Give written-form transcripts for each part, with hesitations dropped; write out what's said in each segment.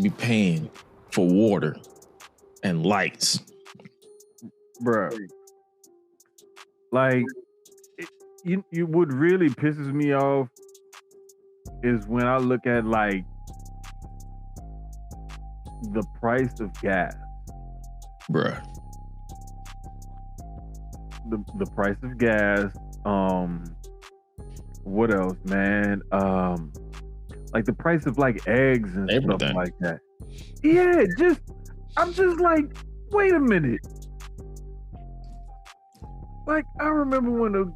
be paying for water and lights. Bruh. Like, you what really pisses me off is when I look at like the price of gas. Bruh. The price of gas. What else, man? Like the price of like eggs and Everything. stuff like that. Yeah, I'm just like, wait a minute. Like, I remember when the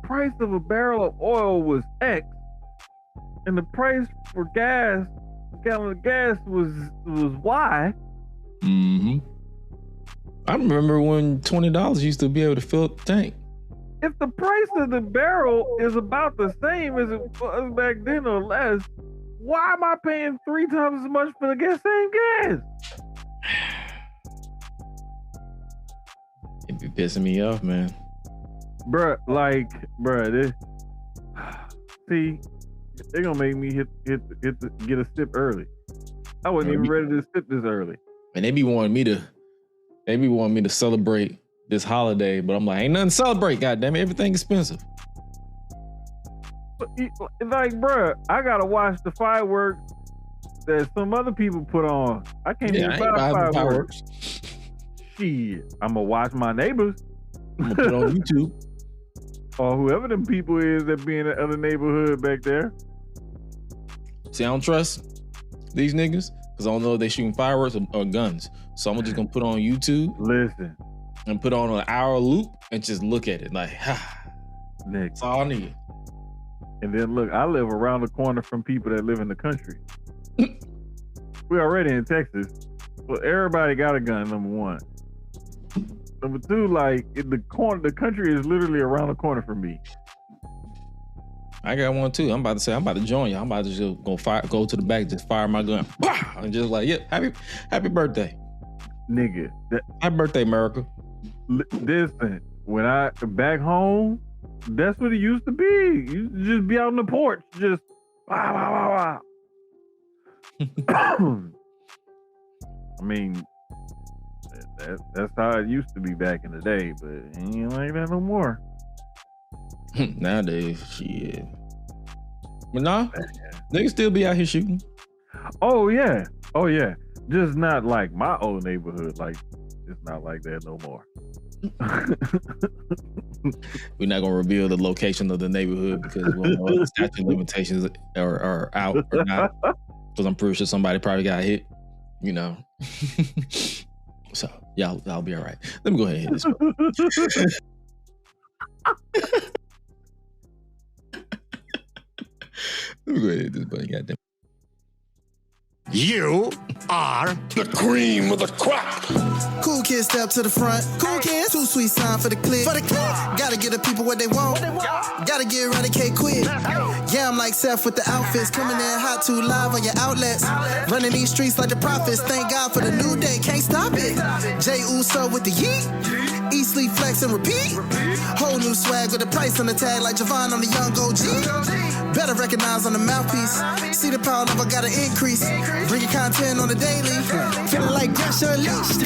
price of a barrel of oil was X, and the price for gas, a gallon of gas was Y. Mm-hmm. I remember when $20 used to be able to fill up the tank. If the price of the barrel is about the same as it was back then or less, why am I paying 3 times as much for the same gas? It be pissing me off, man. Bruh, this, see, they're gonna make me get a sip early. I wasn't even ready to sip this early. And they be wanting me to celebrate this holiday, but I'm like, ain't nothing to celebrate, goddamn it. Everything expensive. But, like, bruh, I gotta watch the fireworks that some other people put on. I can't even buy fireworks. Shit, I'm gonna watch my neighbors. I'm gonna put it on YouTube. Or whoever them people is that be in the other neighborhood back there. See, I don't trust these niggas because I don't know if they shooting fireworks or guns. So I'm just gonna put on YouTube. Listen. And put on an hour loop and just look at it like, Nick. That's all I need. And then look, I live around the corner from people that live in the country. We're already in Texas. So everybody got a gun, number one. Number two, like, the country is literally around the corner from me. I got one too. I'm about to join you. I'm about to just go to the back, just fire my gun. And just like, yeah, happy birthday. Nigga. Happy birthday, America. Listen, when I back home, that's what it used to be. You just be out on the porch, just wow. I mean, that's how it used to be back in the day, but it ain't like that no more. Nowadays, shit. But nah, niggas still be out here shooting. Oh yeah. Just not like my old neighborhood. Like, it's not like that no more. We're not gonna reveal the location of the neighborhood because we don't know if the statute of limitations are out or not. Because I'm pretty sure somebody probably got hit, you know. So y'all be all right. Let me go ahead and hit this one. Let me go ahead and hit this button, goddamn. You are the cream of the crop. Cool kids step to the front. Cool kids, too sweet sign for the click. Gotta give the people what they want. Gotta get eradicate quick. Yeah, I'm like Seth with the outfits. Coming in hot, too live on your outlets. Running these streets like the prophets. Thank God for the new day, can't stop it. Jay Uso with the yeet. Eat, sleep, flex, and repeat. Whole new swag with the price on the tag like Javon on the young OG. Better recognize on the mouthpiece. See the power level gotta increase. Bringing content on the daily. Feeling like pressure unleashed.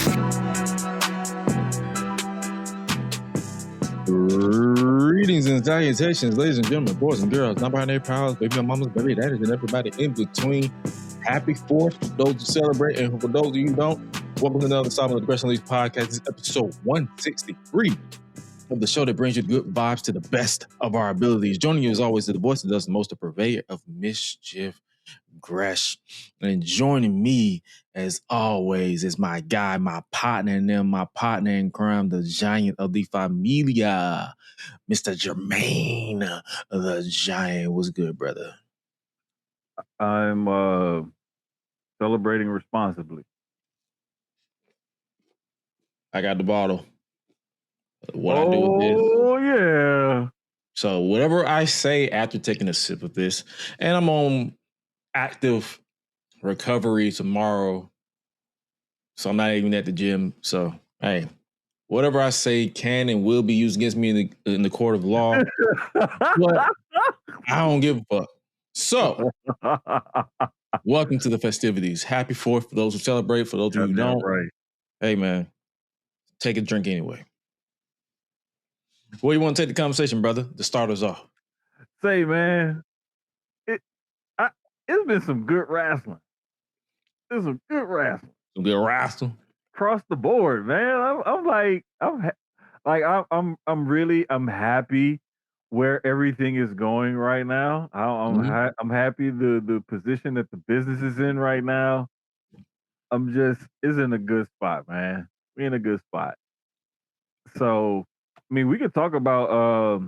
Greetings and salutations, ladies and gentlemen, boys and girls, non-binary powers, baby mamas, baby daddies, and everybody in between. Happy 4th for those who celebrate, and for those of you who don't, welcome to another Solid Aggression League podcast. This is episode 163 of the show that brings you good vibes to the best of our abilities. Joining you as always is the voice that does the most, the purveyor of mischief, Gresh. And joining me as always is my guy, my partner in crime, the giant of the familia, Mr. Jermaine the Giant. What's good, brother? I'm celebrating responsibly. I got the bottle. What I do with this. Oh, yeah. So whatever I say after taking a sip of this, and I'm on active recovery tomorrow, so I'm not even at the gym. So, hey, whatever I say can and will be used against me in the court of law. But I don't give a fuck. So, Welcome to the festivities. Happy 4th for those who celebrate. For those of you who don't, right. hey, man, take a drink anyway. Where you want to take the conversation, brother? To start us off. Say, man, it's been some good wrestling. There's some good wrestling. Some good wrestling. Across the board, man. I'm happy where everything is going right now. I'm happy the position that the business is in right now. It's in a good spot, man. We're in a good spot. So, I mean, we could talk about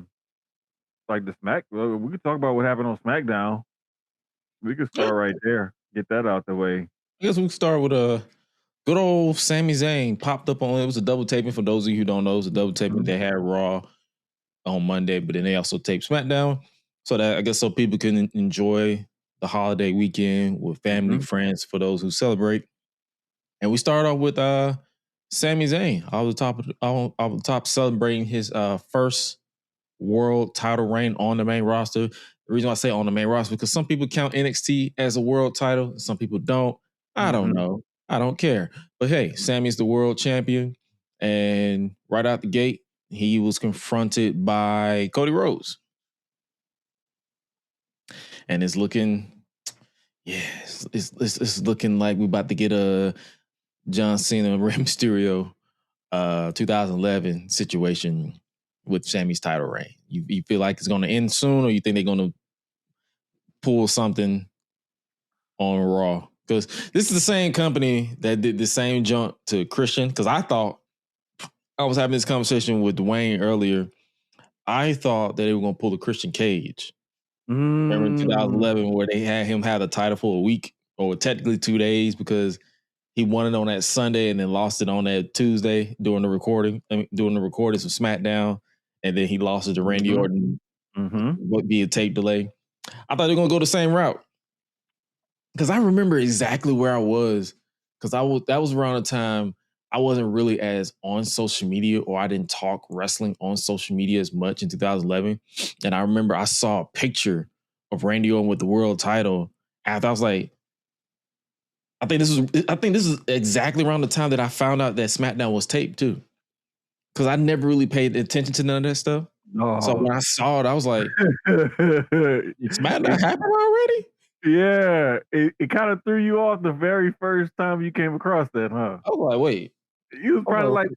like the we could talk about what happened on SmackDown. We could start right there. Get that out the way. I guess we can start with good old Sami Zayn popped up on. It was a double taping for those of you who don't know. It was a double taping. They had Raw on Monday, but then they also taped SmackDown, so that I guess so people can enjoy the holiday weekend with family, friends, for those who celebrate. And we start off with Sami Zayn off the top celebrating his first world title reign on the main roster. The reason why I say on the main roster because some people count NXT as a world title, some people don't. I don't know. I don't care. But hey, Sammy's the world champion, and right out the gate, he was confronted by Cody Rhodes, and it's looking, it's looking like we're about to get a John Cena Rey Mysterio 2011 situation with Sammy's title reign. You feel like it's going to end soon, or you think they're going to pull something on Raw? Because this is the same company that did the same jump to Christian. Because I thought, I was having this conversation with Dwayne earlier, I thought that they were going to pull the Christian Cage. Remember in 2011 where they had him have the title for a week, or technically 2 days, because he won it on that Sunday and then lost it on that Tuesday during the recordings of SmackDown, and then he lost it to Randy Orton via tape delay. I thought they were going to go the same route, because I remember exactly where I was, because that was around the time I wasn't really as on social media, or I didn't talk wrestling on social media as much in 2011. And I remember I saw a picture of Randy Orton with the world title after. I was like, I think this is exactly around the time that I found out that SmackDown was taped too, because I never really paid attention to none of that stuff. So when I saw it, I was like, SmackDown happened already? Yeah, it kind of threw you off the very first time you came across that, huh? I was like, wait. You was probably like,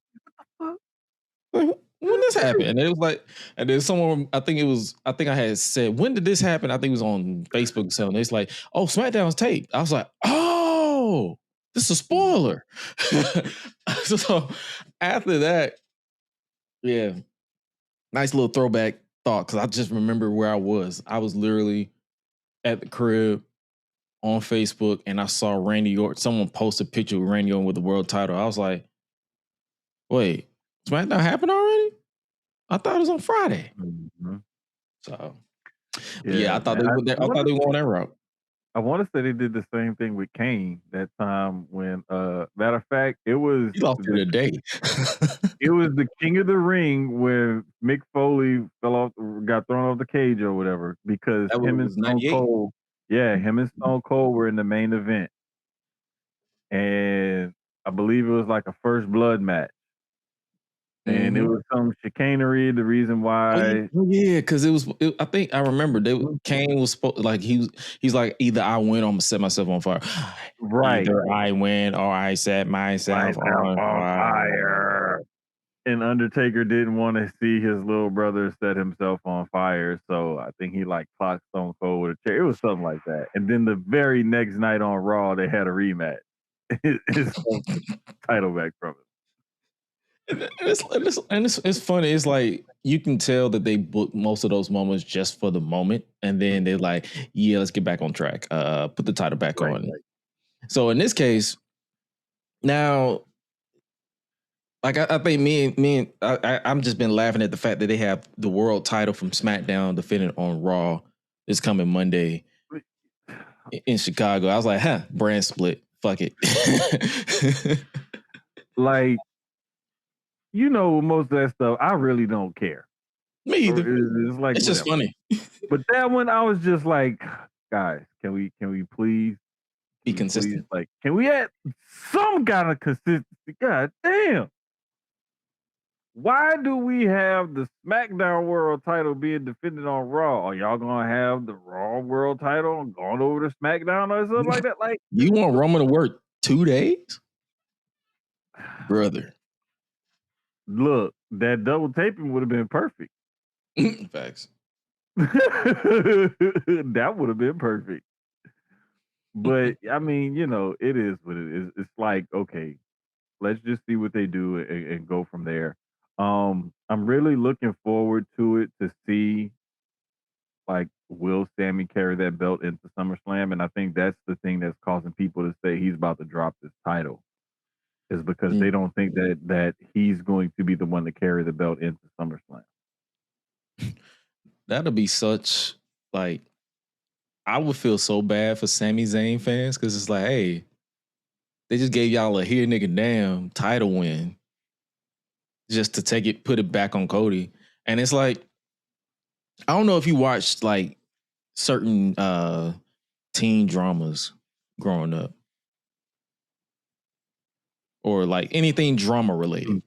when this happened? And it was like, and then someone, I think I had said, when did this happen? I think it was on Facebook or something. It's like, oh, SmackDown's taped. I was like, oh, this is a spoiler. So after that, yeah, nice little throwback thought, because I just remember where I was. I was literally at the crib on Facebook, and I saw Randy Orton. Someone posted a picture of Randy Orton with the world title. I was like, wait, SmackDown happened already? I thought it was on Friday. So, yeah, I thought they were going that route. I want to say they did the same thing with Kane that time when, matter of fact, it was he lost it a day. It was the King of the Ring when Mick Foley got thrown off the cage or whatever, because him and Stone Cold, him and Stone Cold were in the main event, and I believe it was like a first blood match. And it was some chicanery. The reason why, because I think I remember Kane was supposed, like he's like, either I win or I'm gonna set myself on fire. Right. Either I win or I set myself on fire. And Undertaker didn't want to see his little brother set himself on fire, so I think he like clocked Stone Cold with a chair. It was something like that. And then the very next night on Raw, they had a rematch. His title back from it. And it's funny. It's like you can tell that they booked most of those moments just for the moment, and then they're like, "Yeah, let's get back on track. Put the title back on." Right. So in this case, now, like I think I'm just been laughing at the fact that they have the world title from SmackDown defending on Raw this coming Monday in Chicago. I was like, brand split. Fuck it. Like, most of that stuff, I really don't care. Me either. It's like, it's just funny. But that one, I was just like, guys, can we please Be consistent. Please, like, can we add some kind of consistency? God damn. Why do we have the SmackDown World title being defended on Raw? Are y'all gonna have the Raw World title going over to SmackDown or something like that? Like, You want Roman to work 2 days? Brother. Look, that double taping would have been perfect. Facts. That would have been perfect. But I mean, it is what it is. It's like, okay, let's just see what they do and go from there. I'm really looking forward to it to see, like, will Sammy carry that belt into SummerSlam? And I think that's the thing that's causing people to say he's about to drop this title, is because they don't think that he's going to be the one to carry the belt into SummerSlam. That'll be such, like, I would feel so bad for Sami Zayn fans because it's like, hey, they just gave y'all a here nigga damn title win just to put it back on Cody. And it's like, I don't know if you watched like certain teen dramas growing up or like anything drama related.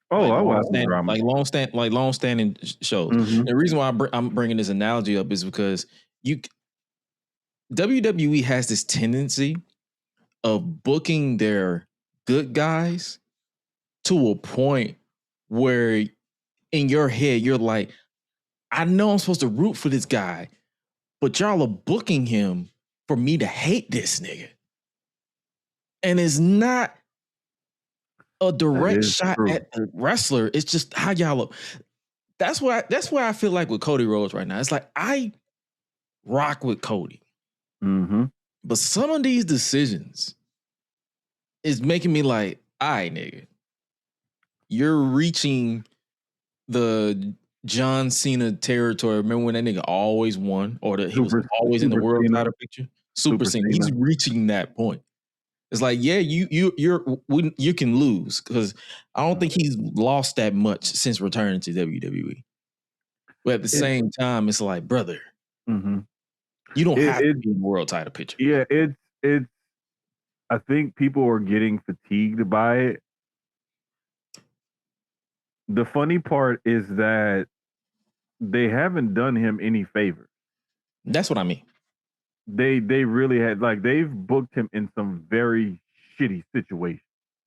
Oh, like I watched the drama. Like long-standing shows. Mhm. The reason why I'm bringing this analogy up is because WWE has this tendency of booking their good guys to a point where in your head you're like, I know I'm supposed to root for this guy, but y'all are booking him for me to hate this nigga. And it's not a direct shot at the wrestler. It's just how y'all look. That's where I feel like with Cody Rhodes right now. It's like I rock with Cody. Mm-hmm. But some of these decisions is making me like, all right, nigga, you're reaching the John Cena territory. Remember when that nigga always won, or he was always in the world title picture? Super Cena. He's reaching that point. It's like, yeah, you can lose because I don't think he's lost that much since returning to WWE. But at the same time, it's like, brother, you don't have to be in the world title picture. Yeah, it's. I think people are getting fatigued by it. The funny part is that they haven't done him any favors. That's what I mean. They really had, like, they've booked him in some very shitty situations.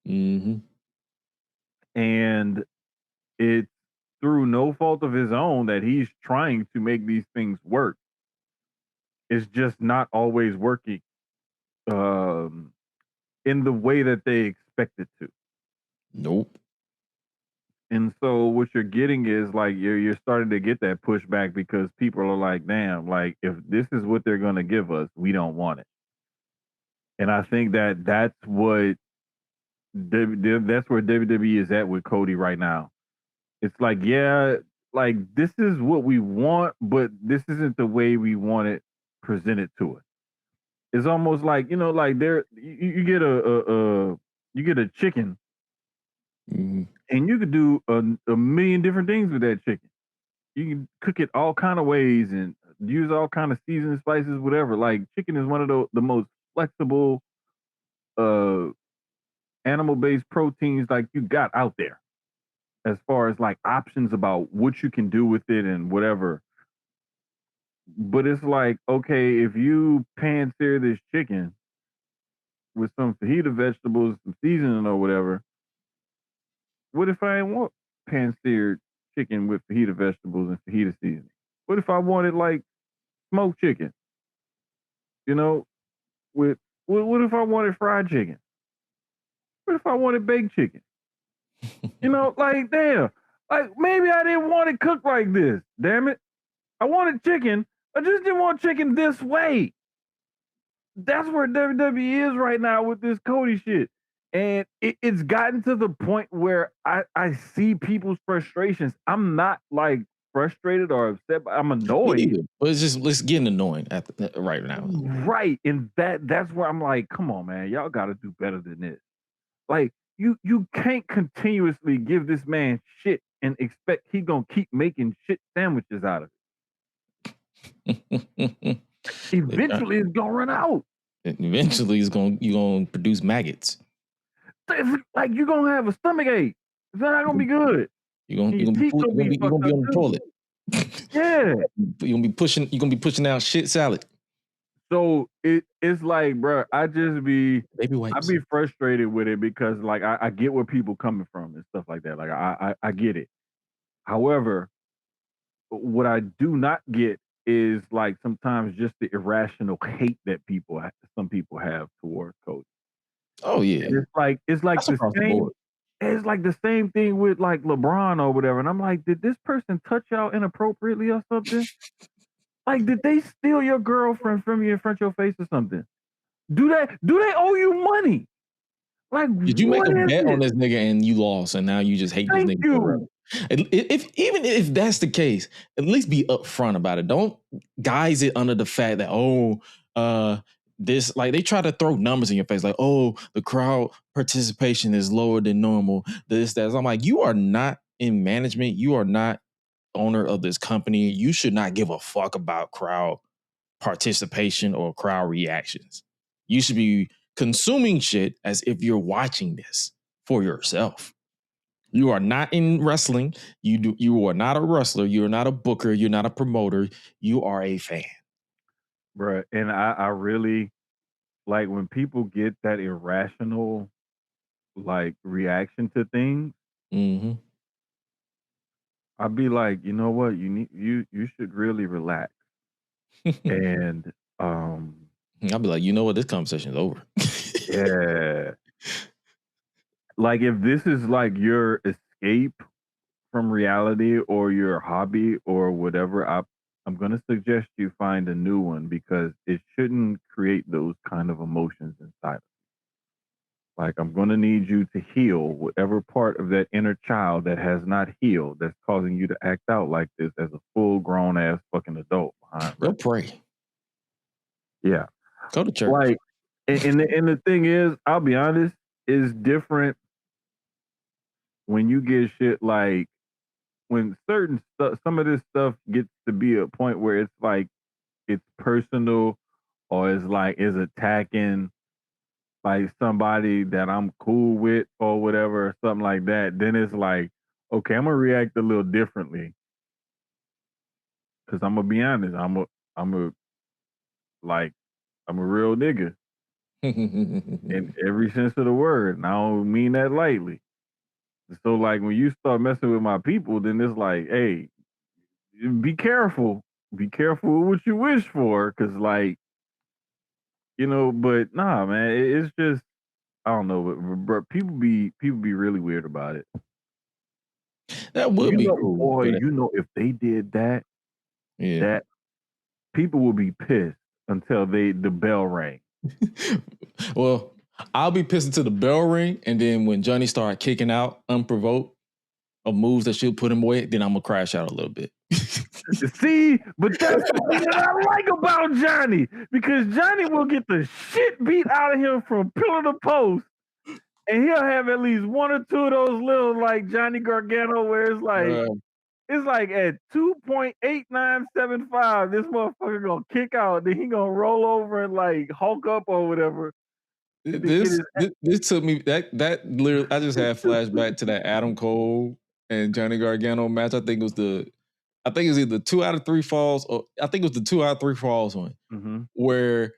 Mm-hmm. And it's through no fault of his own that he's trying to make these things work. It's just not always working in the way that they expect it to. Nope. And so what you're getting is like you're starting to get that pushback because people are like, damn, like if this is what they're going to give us, we don't want it. And I think that's where WWE is at with Cody right now. It's like, yeah, like this is what we want, but this isn't the way we want it presented to us. It's almost like, like you get a chicken. Mm-hmm. And you could do a million different things with that chicken. You can cook it all kind of ways and use all kind of seasoning, spices, whatever. Like chicken is one of the most flexible animal-based proteins like you got out there, as far as like options about what you can do with it and whatever. But it's like, okay, if you pan sear this chicken with some fajita vegetables, some seasoning or whatever, what if I didn't want pan-seared chicken with fajita vegetables and fajita seasoning? What if I wanted like smoked chicken? What if I wanted fried chicken? What if I wanted baked chicken? Like damn, like maybe I didn't want it cooked like this. Damn it, I wanted chicken. I just didn't want chicken this way. That's where WWE is right now with this Cody shit. And it's gotten to the point where I see people's frustrations. I'm not like frustrated or upset, but I'm annoyed. But it's getting annoying right now. Right. And that's where I'm like, come on, man, y'all gotta do better than this. Like you can't continuously give this man shit and expect he gonna keep making shit sandwiches out of it. Eventually it's gonna run out. And eventually, you're gonna produce maggots. It's like you're gonna have a stomach ache. It's not gonna be good. You're gonna be on the toilet. Yeah. You're gonna be pushing out shit salad. So it's like, bro, I be frustrated with it because like I get where people coming from and stuff like that. Like I get it. However, what I do not get is like sometimes just the irrational hate that some people have towards Cody. Oh yeah. And it's like That's across the board. It's like the same thing with like LeBron or whatever. And I'm like, did this person touch y'all inappropriately or something? Like, did they steal your girlfriend from you in front of your face or something? Do they owe you money? Like, did you make a bet on this nigga and you lost and now you just hate this nigga forever? Even if that's the case, at least be upfront about it. Don't guise it under the fact that this, like, they try to throw numbers in your face, like, the crowd participation is lower than normal. This, that. I'm like, you are not in management. You are not owner of this company. You should not give a fuck about crowd participation or crowd reactions. You should be consuming shit as if you're watching this for yourself. You are not in wrestling. You are not a wrestler. You're not a booker. You're not a promoter. You are a fan. Bruh, and I really like when people get that irrational like reaction to things. Mm-hmm. I'd be like, you know what? You should really relax. And I'd be like, you know what? This conversation is over. Yeah. Like if this is like your escape from reality or your hobby or whatever, I'm gonna suggest you find a new one because it shouldn't create those kind of emotions inside of you. Like I'm gonna need you to heal whatever part of that inner child that has not healed that's causing you to act out like this as a full grown ass fucking adult. Go pray. Yeah. Go to church. Like and the thing is, I'll be honest, is different when you get shit like when certain stuff, some of this stuff gets to be a point where it's like it's personal or is attacking like somebody that I'm cool with or whatever or something like that, then it's like, okay, I'm gonna react a little differently. Cause I'm gonna be honest, I'm a real nigga in every sense of the word. And I don't mean that lightly. So like when you start messing with my people, then it's like, hey, be careful. Be careful with what you wish for. Cause like, you know, but nah, man, it's just I don't know, but people be really weird about it. That would be cool. Boy, you know, if they did that, that people would be pissed until the bell rang. Well, I'll be pissed until the bell ring, and then when Johnny started kicking out unprovoked of moves that should put him away, then I'm gonna crash out a little bit. See, but that's the thing that I like about Johnny, because Johnny will get the shit beat out of him from pillar to post, and he'll have at least one or two of those little like Johnny Gargano where it's like at 2.8975, this motherfucker gonna kick out, then he gonna roll over and like hulk up or whatever. This took me that literally. I just had flashback to that Adam Cole and Johnny Gargano match. I think it was either 2 out of 3 falls, or I think it was the 2 out of 3 falls one, where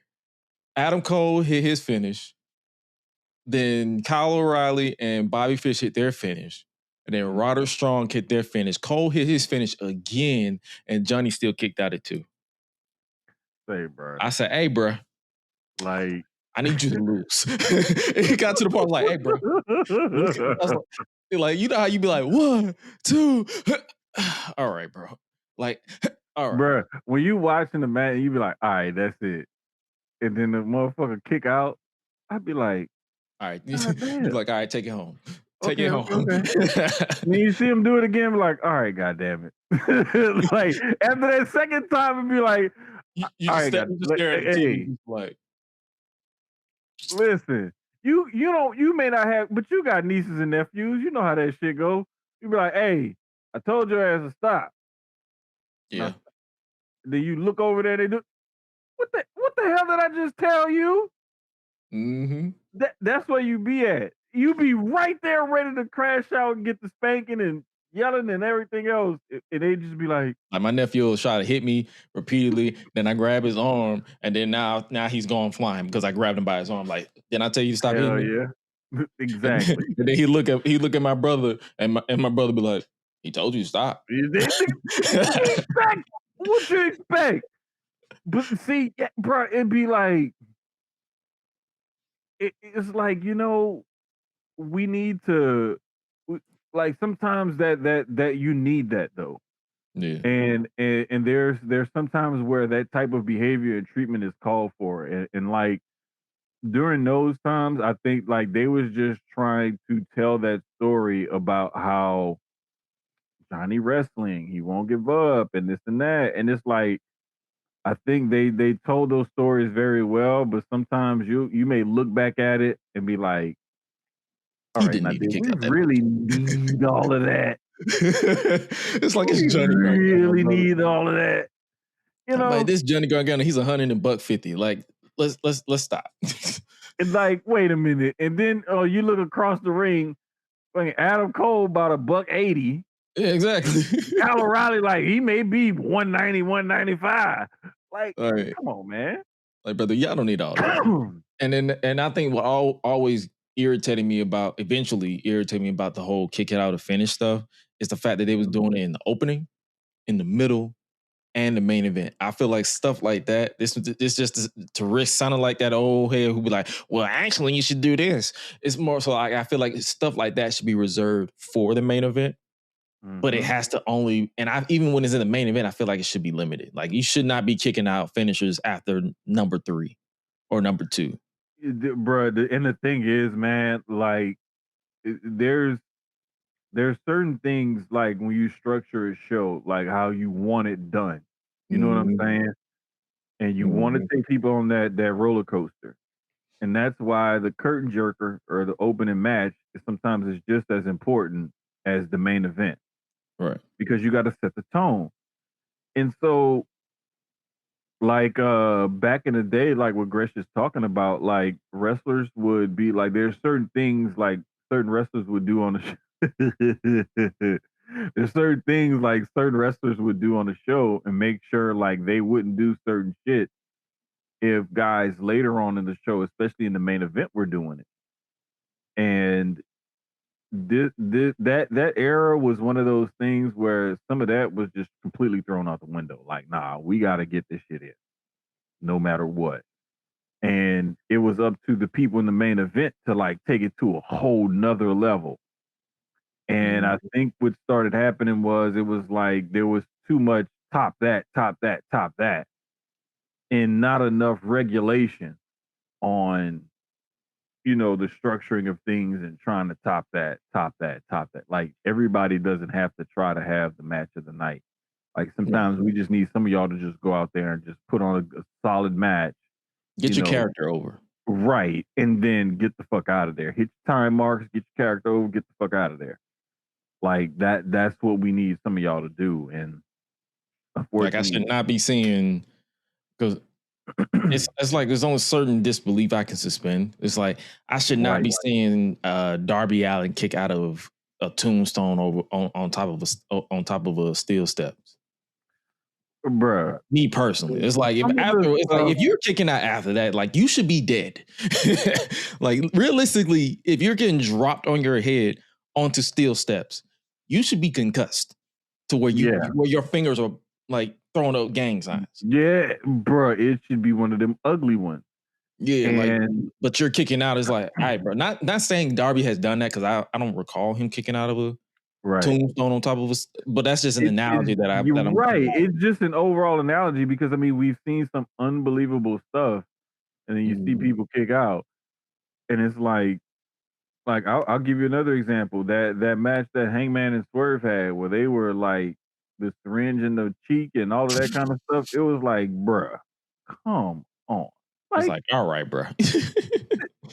Adam Cole hit his finish, then Kyle O'Reilly and Bobby Fish hit their finish, and then Roderick Strong hit their finish. Cole hit his finish again, and Johnny still kicked out at 2. Say, bro. I said, "Hey, bro, like I need you to lose." He got to the point like, "Hey, bro," I was like, you know how you be like 1, 2, all right, bro. Like, all right, bro. When you watching the match, you be like, all right, that's it, and then the motherfucker kick out. I'd be like, all right, you be like, all right, take it home. Take it home. Okay. When you see him do it again, be like, all right, goddamn it. Like after that second time, it'd be like, you just stare at the TV, like, listen, you may not have, but you got nieces and nephews. You know how that shit go. You be like, hey, I told your ass to stop. Yeah. Then you look over there, they do what the hell did I just tell you? Mm-hmm. That's where you be at. You be right there ready to crash out and get the spanking and yelling and everything else. And they just be like my nephew will try to hit me repeatedly. Then I grab his arm, and then now he's going flying because I grabbed him by his arm. Like, didn't I tell you to stop hitting hell me? yeah. Exactly. And then he look at my brother, and my brother be like, he told you to stop. What you expect? But see, bro, it'd be like it's like, we need to like sometimes that you need that though. Yeah. And there's sometimes where that type of behavior and treatment is called for. And like during those times, I think like they was just trying to tell that story about how Johnny wrestling, he won't give up and this and that. And it's like I think they told those stories very well, but sometimes you may look back at it and be like, all He right, didn't now need to did kick we out that really bitch. need all of that? It's like it's We Johnny Gargano, really brother. need all of that. Like this Johnny Gargano, he's $150. Like, let's stop. It's like, wait a minute. And then you look across the ring, like Adam Cole about $180. Yeah, exactly. Kyle O'Reilly, like he may be 190, 195. Like, Right. come on, man. Like, brother, y'all don't need all that. And I think what always eventually irritated me about the whole kick it out or finish stuff is the fact that they was doing it in the opening, in the middle, and the main event. I feel like stuff like that, this just to risk sounding like that old head who be like, well, actually, you should do this. It's more so I feel like stuff like that should be reserved for the main event. But it has to only, and even when it's in the main event, I feel like it should be limited. Like you should not be kicking out finishers after number 3 or number 2. Bruh, and the thing is, man, like there's certain things like when you structure a show, like how you want it done. You know what I'm saying? And you want to take people on that roller coaster. And that's why the curtain jerker or the opening match is sometimes just as important as the main event. Right. Because you got to set the tone. And so like back in the day, like what Gresh is talking about, like wrestlers would be like there's certain things like certain wrestlers would do on the show. There's certain things like certain wrestlers would do on the show and make sure like they wouldn't do certain shit if guys later on in the show, especially in the main event, were doing it. And that era was one of those things where some of that was just completely thrown out the window. Like, nah, we got to get this shit in, no matter what. And it was up to the people in the main event to like take it to a whole nother level. And I think what started happening was it was like there was too much top that, and not enough regulation on the structuring of things and trying to top that. Like everybody doesn't have to try to have the match of the night. Like sometimes we just need some of y'all to just go out there and just put on a solid match. Get your character over. Right. And then get the fuck out of there. Hit your time marks, get your character over, get the fuck out of there. Like that's what we need some of y'all to do. And unfortunately, like I should not be seeing, because it's like there's only certain disbelief I can suspend. It's like I should not be seeing Darby Allin kick out of a tombstone over on top of a steel steps. Bruh. Me personally, it's like if you're kicking out after that, like you should be dead. Like realistically, if you're getting dropped on your head onto steel steps, you should be concussed to where where your fingers are like throwing up gang signs. Yeah, bro, it should be one of them ugly ones. Yeah, but you're kicking out is like, all right, bro. Not saying Darby has done that because I don't recall him kicking out of a tombstone on top of us. But that's just an analogy that I'm right. It's just an overall analogy because I mean we've seen some unbelievable stuff, and then you see people kick out, and it's like I'll give you another example. That match that Hangman and Swerve had, where they were like the syringe in the cheek and all of that kind of stuff. It was like, bruh, come on. Like, it's like, all right, bruh.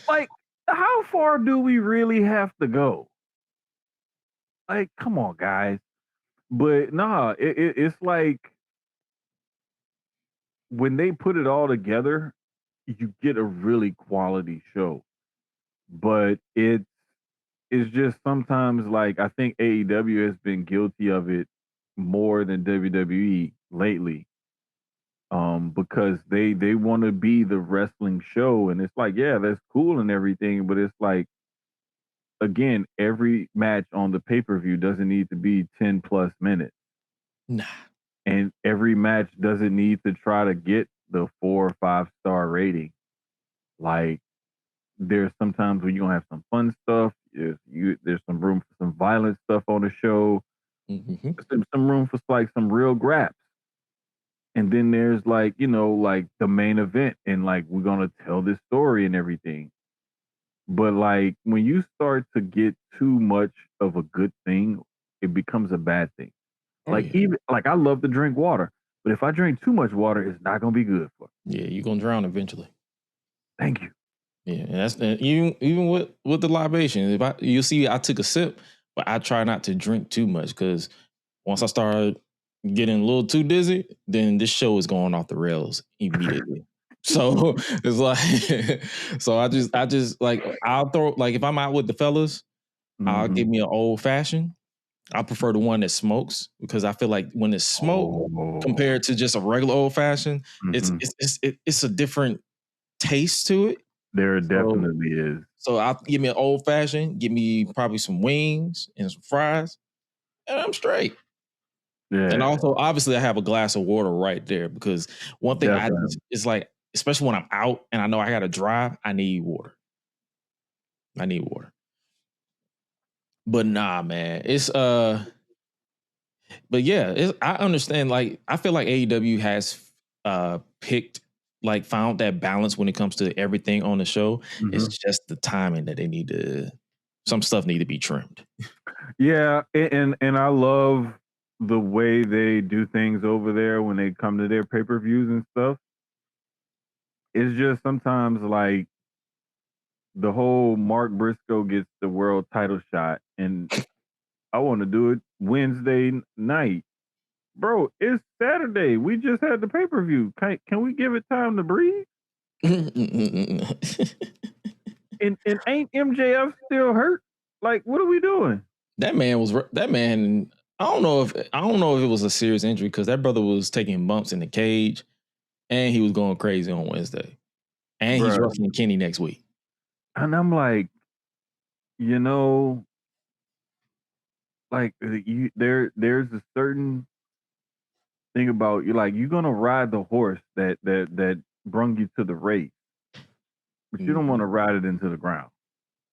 Like, how far do we really have to go? Like, come on, guys. But nah, it's like when they put it all together, you get a really quality show. But it's just sometimes like I think AEW has been guilty of it more than WWE lately. Because they want to be the wrestling show, and it's like, yeah, that's cool and everything, but it's like, again, every match on the pay-per-view doesn't need to be 10 plus minutes. Nah. And every match doesn't need to try to get the 4 or 5 star rating. Like, there's sometimes when you're gonna have some fun stuff. There's some room for some violent stuff on the show. Mm-hmm. Some room for like some real graps. And then there's like, like the main event, and like we're gonna tell this story and everything. But like when you start to get too much of a good thing, it becomes a bad thing. Even like I love to drink water, but if I drink too much water, it's not gonna be good for me. Yeah, you're gonna drown eventually. Thank you. Yeah, and that's even with the libation. You see, I took a sip, but I try not to drink too much because once I start getting a little too dizzy, then this show is going off the rails immediately. So it's like, so I just like I'll throw like if I'm out with the fellas, I'll give me an old fashioned. I prefer the one that smokes because I feel like when it's smoke compared to just a regular old fashioned, it's a different taste to it. There definitely is. So I'll give me an old fashioned, give me probably some wings and some fries, and I'm straight. Yeah. And also, obviously, I have a glass of water right there because one thing it's like, especially when I'm out and I know I got to drive, I need water. But nah, man, it's but yeah, I understand. Like, I feel like AEW has found that balance when it comes to everything on the show. It's just the timing that some stuff need to be trimmed. Yeah, and I love the way they do things over there when they come to their pay-per-views and stuff. It's just sometimes like the whole Mark Briscoe gets the world title shot, and I want to do it Wednesday night. Bro, it's Saturday. We just had the pay-per-view. Can we give it time to breathe? And ain't MJF still hurt? Like, what are we doing? That man. I don't know if it was a serious injury because that brother was taking bumps in the cage, and he was going crazy on Wednesday, and he's wrestling Kenny next week. And I'm like, like there's a certain thing about you're gonna ride the horse that brung you to the race, but you don't want to ride it into the ground.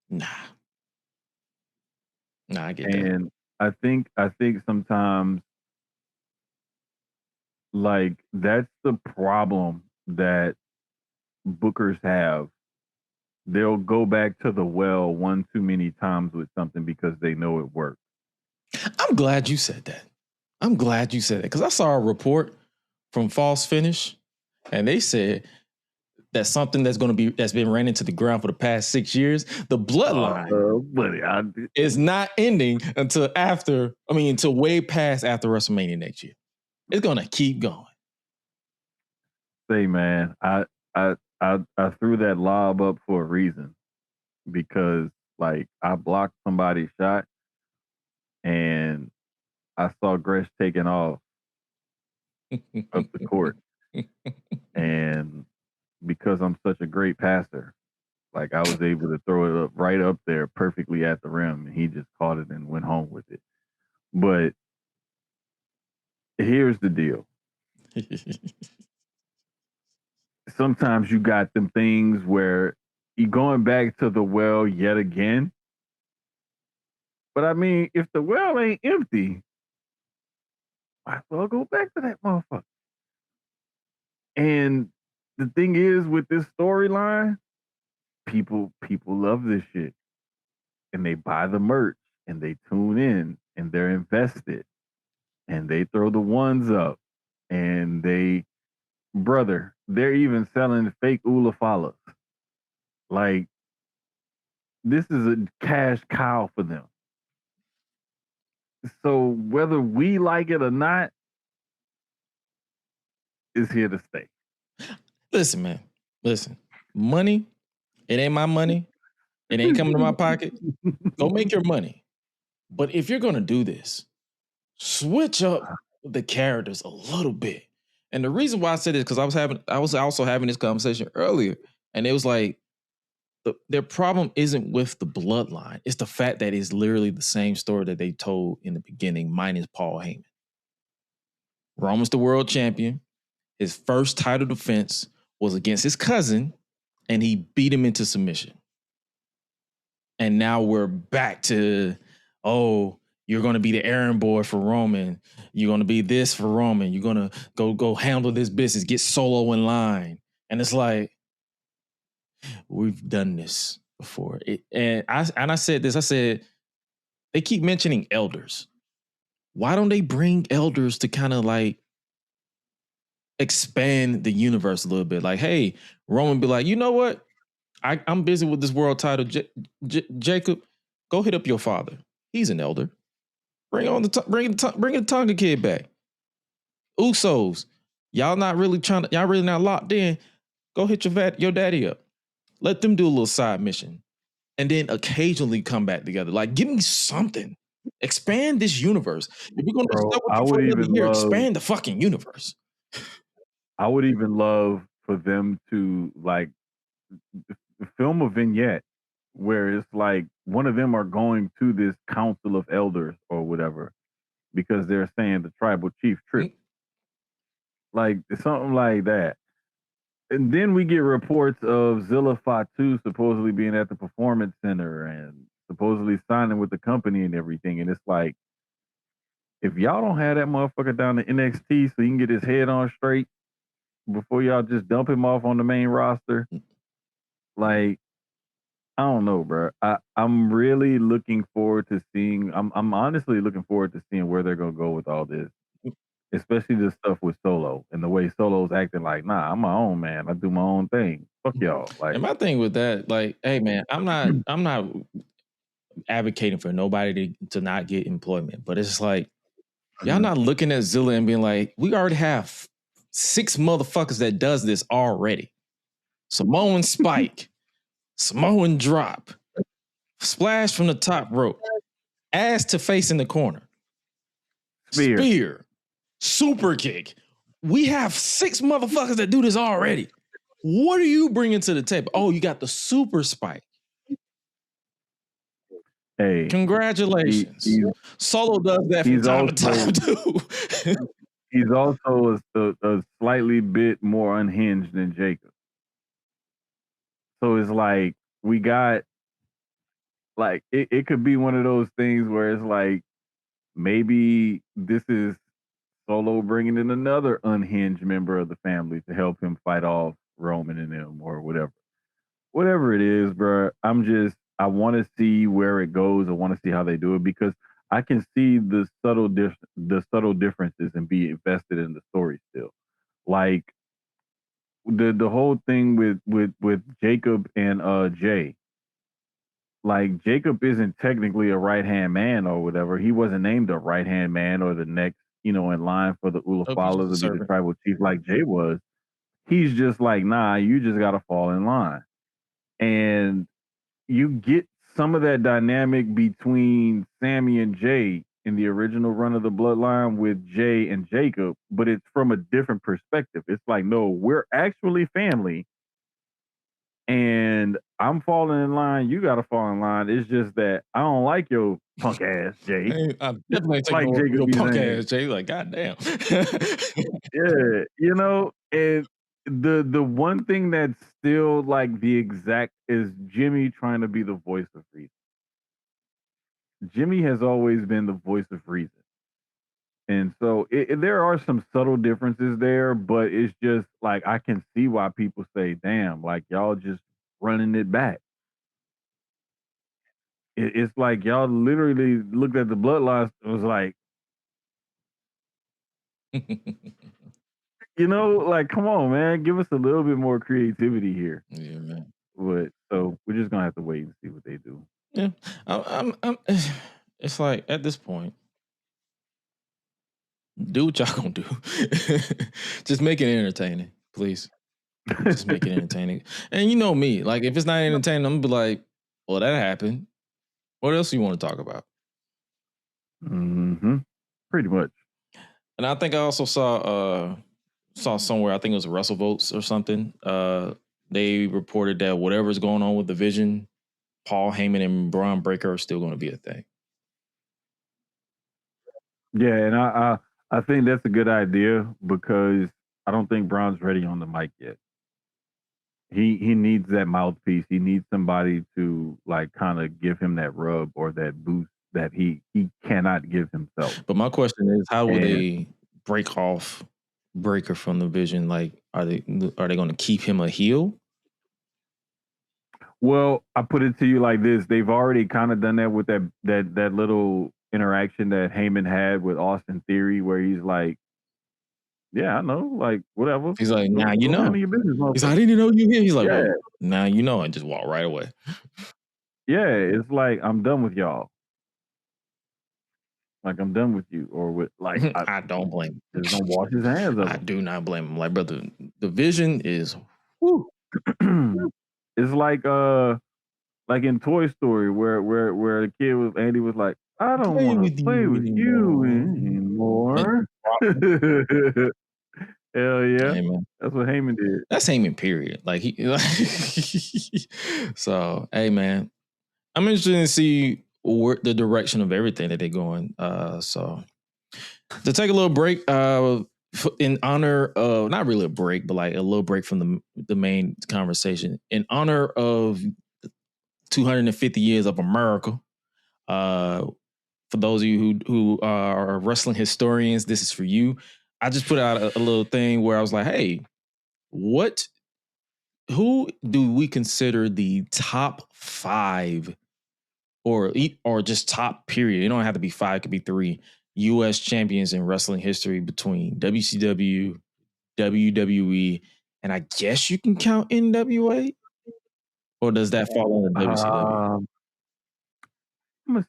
Nah, I get that. And I think sometimes like that's the problem that bookers have. They'll go back to the well one too many times with something because they know it works. I'm glad you said that because I saw a report from False Finish, and they said that something that's been ran into the ground for the past 6 years, the bloodline is not ending until way past after WrestleMania next year. It's gonna keep going. Say, man, I threw that lob up for a reason because like I blocked somebody's shot and I saw Gresh taking off up the court. And because I'm such a great passer, like I was able to throw it right up there perfectly at the rim, and he just caught it and went home with it. But here's the deal. Sometimes you got them things where you're going back to the well yet again. But I mean, if the well ain't empty, might as well go back to that motherfucker. And the thing is with this storyline, people love this shit. And they buy the merch and they tune in and they're invested. And they throw the ones up. And they're even selling fake Ulafalas. Like, this is a cash cow for them. So whether we like it or not, it's here to stay. Listen, man. Listen. money. It ain't my money. It ain't coming to my pocket. Go make your money. But if you're gonna do this, switch up the characters a little bit. And the reason why I said this because I was also having this conversation earlier, and it was like their problem isn't with the bloodline. It's the fact that it's literally the same story that they told in the beginning, minus Paul Heyman. Roman's the world champion. His first title defense was against his cousin, and he beat him into submission. And now we're back to, oh, you're going to be the errand boy for Roman. You're going to be this for Roman. You're going to go handle this business, get Solo in line. And it's like, we've done this before. I said this, I said, they keep mentioning elders. Why don't they bring elders to kind of like expand the universe a little bit? Like, hey, Roman be like, you know what? I'm busy with this world title. Jacob, go hit up your father. He's an elder. Bring the Tonga kid back. Usos, y'all really not locked in. Go hit your daddy up. Let them do a little side mission. And then occasionally come back together. Like, give me something. Expand this universe. If you're going to stuck with you for another year, expand the fucking universe. I would even love for them to, like, film a vignette where it's like one of them are going to this council of elders or whatever because they're saying the tribal chief trip. Like, something like that. And then we get reports of Zilla Fatu supposedly being at the Performance Center and supposedly signing with the company and everything. And it's like, if y'all don't have that motherfucker down to NXT so you can get his head on straight before y'all just dump him off on the main roster, like, I don't know, bro. I'm really looking forward to seeing. I'm honestly looking forward to seeing where they're gonna go with all this, especially the stuff with Solo and the way Solo's acting. Like, nah, I'm my own man. I do my own thing. Fuck y'all. Like, and my thing with that, like, hey man, I'm not advocating for nobody to not get employment, but it's like y'all not looking at Zilla and being like, we already have 6 motherfuckers that does this already. Samoan Spike. Samoan drop, splash from the top rope, ass to face in the corner, spear, super kick. We have 6 motherfuckers that do this already. What are you bringing to the table? Oh, you got the super spike. Hey, congratulations. Solo does that from time to time too. He's also a slightly bit more unhinged than Jacob. So it's like, we got, like, it could be one of those things where it's like, maybe this is Solo bringing in another unhinged member of the family to help him fight off Roman and them or whatever. Whatever it is, bro, I want to see where it goes. I want to see how they do it because I can see the subtle differences and be invested in the story still. Like, the whole thing with Jacob and Jay. Like, Jacob isn't technically a right-hand man or whatever. He wasn't named a right-hand man or the next, in line for the Ulafala to be the tribal chief like Jay was. He's just like, nah, you just got to fall in line. And you get some of that dynamic between Sami and Jay in the original run of the Bloodline with Jay and Jacob, but it's from a different perspective. It's like, no, we're actually family. And I'm falling in line. You got to fall in line. It's just that I don't like your punk ass, Jay. Hey, I'm definitely taking like your punk ass, Jay. Like, goddamn. Yeah, and the one thing that's still like the exact is Jimmy trying to be the voice of reason. Jimmy has always been the voice of reason. And so there are some subtle differences there, but it's just like, I can see why people say, damn, like, y'all just running it back. It's like y'all literally looked at the bloodlines and was like, like, come on, man, give us a little bit more creativity here. Yeah, man. But so we're just gonna have to wait and see what they do. Yeah, I'm it's like, at this point, do what y'all gonna do. Just make it entertaining, please. Just make it entertaining. And you know me, like if it's not entertaining, I'm gonna be like, well, that happened. What else do you want to talk about? Mm-hmm. Pretty much. And I think I also saw somewhere, I think it was WrestleVotes or something. They reported that whatever's going on with the Vision, Paul Heyman and Braun Breaker are still going to be a thing. Yeah, and I think that's a good idea because I don't think Braun's ready on the mic yet. He needs that mouthpiece. He needs somebody to like kind of give him that rub or that boost that he cannot give himself. But my question is, how will they break off Breaker from the Vision? Like, are they going to keep him a heel? Well, I put it to you like this: they've already kind of done that with that little interaction that Heyman had with Austin Theory, where he's like, "Yeah, I know, like whatever." He's like, "Now you know." Your business, he's like, "I didn't know you here." He's like, yeah. "Well, now you know," and just walk right away. Yeah, it's like I'm done with y'all. Like I'm done with you, or with like I don't blame him. Just don't wash his hands of I him. do not blame him. Like, brother, the Vision is. Whew. It's like in Toy Story where the kid was Andy was like, I don't want to play with you anymore. Hell yeah. Amen. That's what Heyman did. That's Heyman, period. Like so, hey man, I'm interested to see the direction of everything that they're going. So to take a little break, in honor of not really a break, but like a little break from the main conversation, in honor of 250 years of America. For those of you who are wrestling historians, this is for you. I just put out a little thing where I was like, hey, who do we consider the top 5 or just top period? It don't have to be 5, it could be 3 U.S. champions in wrestling history between WCW, WWE, and I guess you can count NWA? Or does that fall under WCW? I'm gonna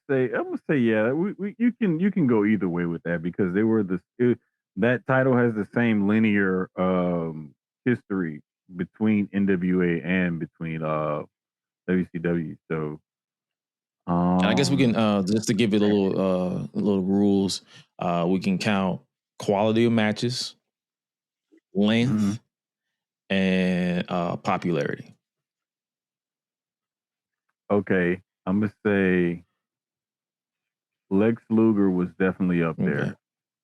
say yeah. You can go either way with that because they were that title has the same linear history between NWA and between WCW. So and I guess we can just to give it a little rules. We can count quality of matches, length, and popularity. Okay, I'm gonna say Lex Luger was definitely up there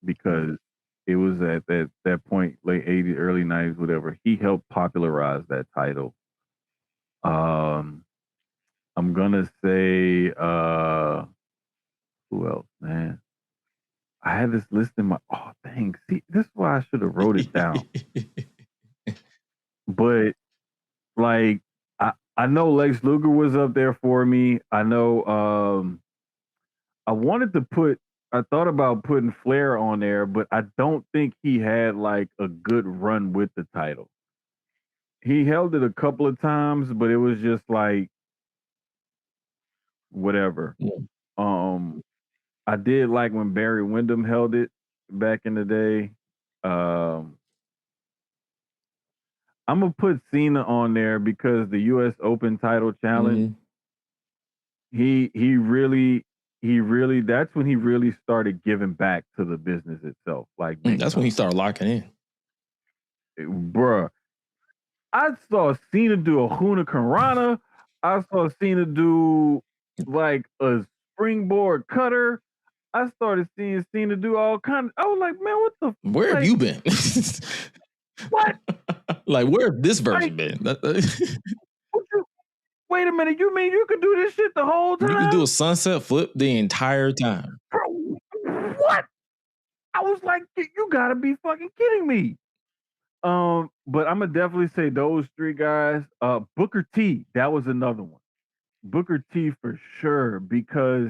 because it was at that point, late 80s, early 90s, whatever. He helped popularize that title. I'm gonna say who else, man? I had this list in my see, this is why I should have wrote it down. But like I know Lex Luger was up there for me. I know I thought about putting Flair on there, but I don't think he had like a good run with the title. He held it a couple of times, but it was just like whatever. I did like when Barry Windham held it back in the day. I'm gonna put Cena on there because the U.S. Open title challenge. He really that's when he really started giving back to the business itself. Like that's when he started locking in. Bruh. I saw Cena do a Hurricanrana. I saw Cena do like a springboard cutter. I started seeing Cena do all kinds. I was like, man, what the? Where have you been? What? Like, where have this version been? Wait a minute. You mean you could do this shit the whole time? You could do a sunset flip the entire time. Bro, what? I was like, you gotta be fucking kidding me. But I'm gonna definitely say those 3 guys. Booker T, that was another one. Booker T for sure, because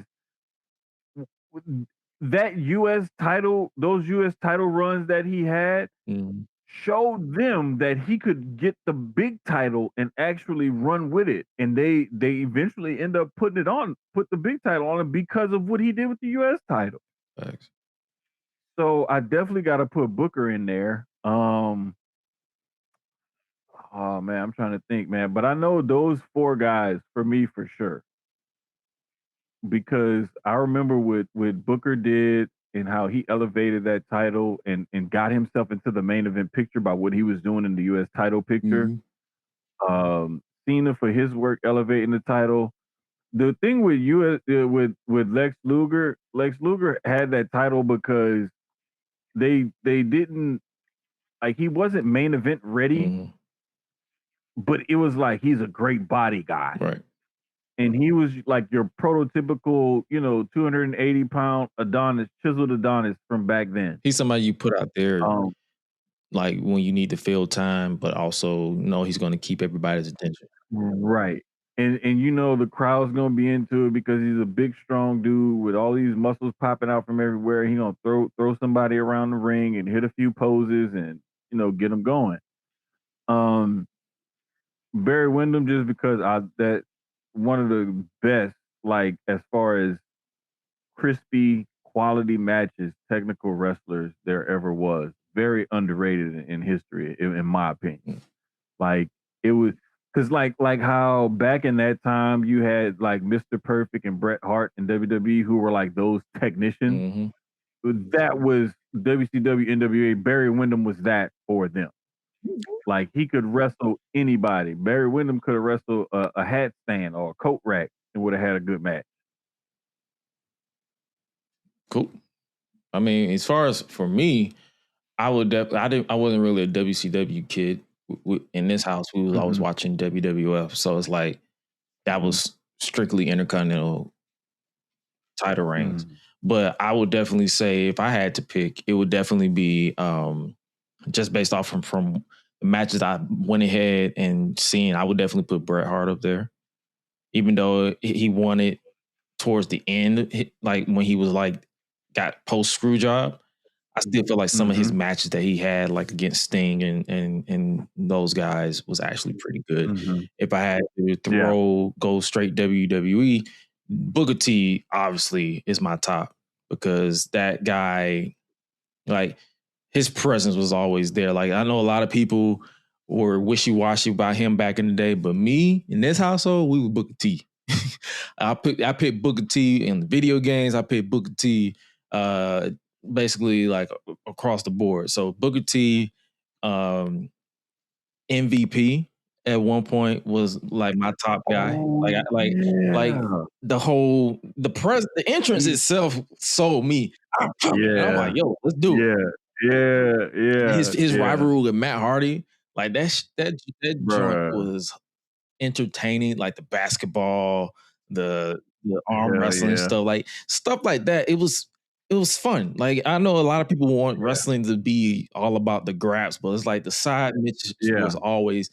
that U.S. title, those U.S. title runs that he had showed them that he could get the big title and actually run with it. And they eventually end up put the big title on it because of what he did with the U.S. title. Thanks. So I definitely got to put Booker in there. Oh man, I'm trying to think, man. But I know those 4 guys for me for sure. Because I remember what Booker did and how he elevated that title and got himself into the main event picture by what he was doing in the US title picture. Cena for his work elevating the title. The thing with with Lex Luger had that title because they didn't, like, he wasn't main event ready, but it was like he's a great body guy. Right. And he was like your prototypical, 280-pound Adonis, chiseled Adonis from back then. He's somebody you put out there like when you need to fill time, but also know he's going to keep everybody's attention. Right. And the crowd's gonna be into it because he's a big, strong dude with all these muscles popping out from everywhere. He's gonna throw somebody around the ring and hit a few poses and get them going. Barry Windham, just because that one of the best, like, as far as crispy quality matches, technical wrestlers there ever was. Very underrated in history, in my opinion. Like, it was. Because like how back in that time you had like Mr. Perfect and Bret Hart in WWE who were like those technicians. That was WCW, NWA. Barry Windham was that for them. Like, he could wrestle anybody. Barry Windham could have wrestled a hat stand or a coat rack and would have had a good match. Cool. I mean, as far as for me, I wasn't really a WCW kid. In this house, we was always watching WWF, so it's like that was strictly Intercontinental title reigns. But I would definitely say if I had to pick, it would definitely be just based off from the matches I went ahead and seen. I would definitely put Bret Hart up there, even though he won it towards the end, like when he was like got post screw job. I still feel like some of his matches that he had, like against Sting and those guys, was actually pretty good. If I had to go straight WWE, Booker T obviously is my top because that guy, like, his presence was always there. Like, I know a lot of people were wishy-washy about him back in the day, but me, in this household, we were Booker T. I picked Booker T in the video games. I picked Booker T basically like across the board. So Booker T, MVP at one point was like my top guy. Like the entrance itself sold me. I'm like, yo, let's do it. Yeah. His rivalry with Matt Hardy, like that joint was entertaining. Like the basketball, the arm wrestling stuff like that. It was fun. Like, I know a lot of people want wrestling to be all about the grabs, but it's like the side missions was always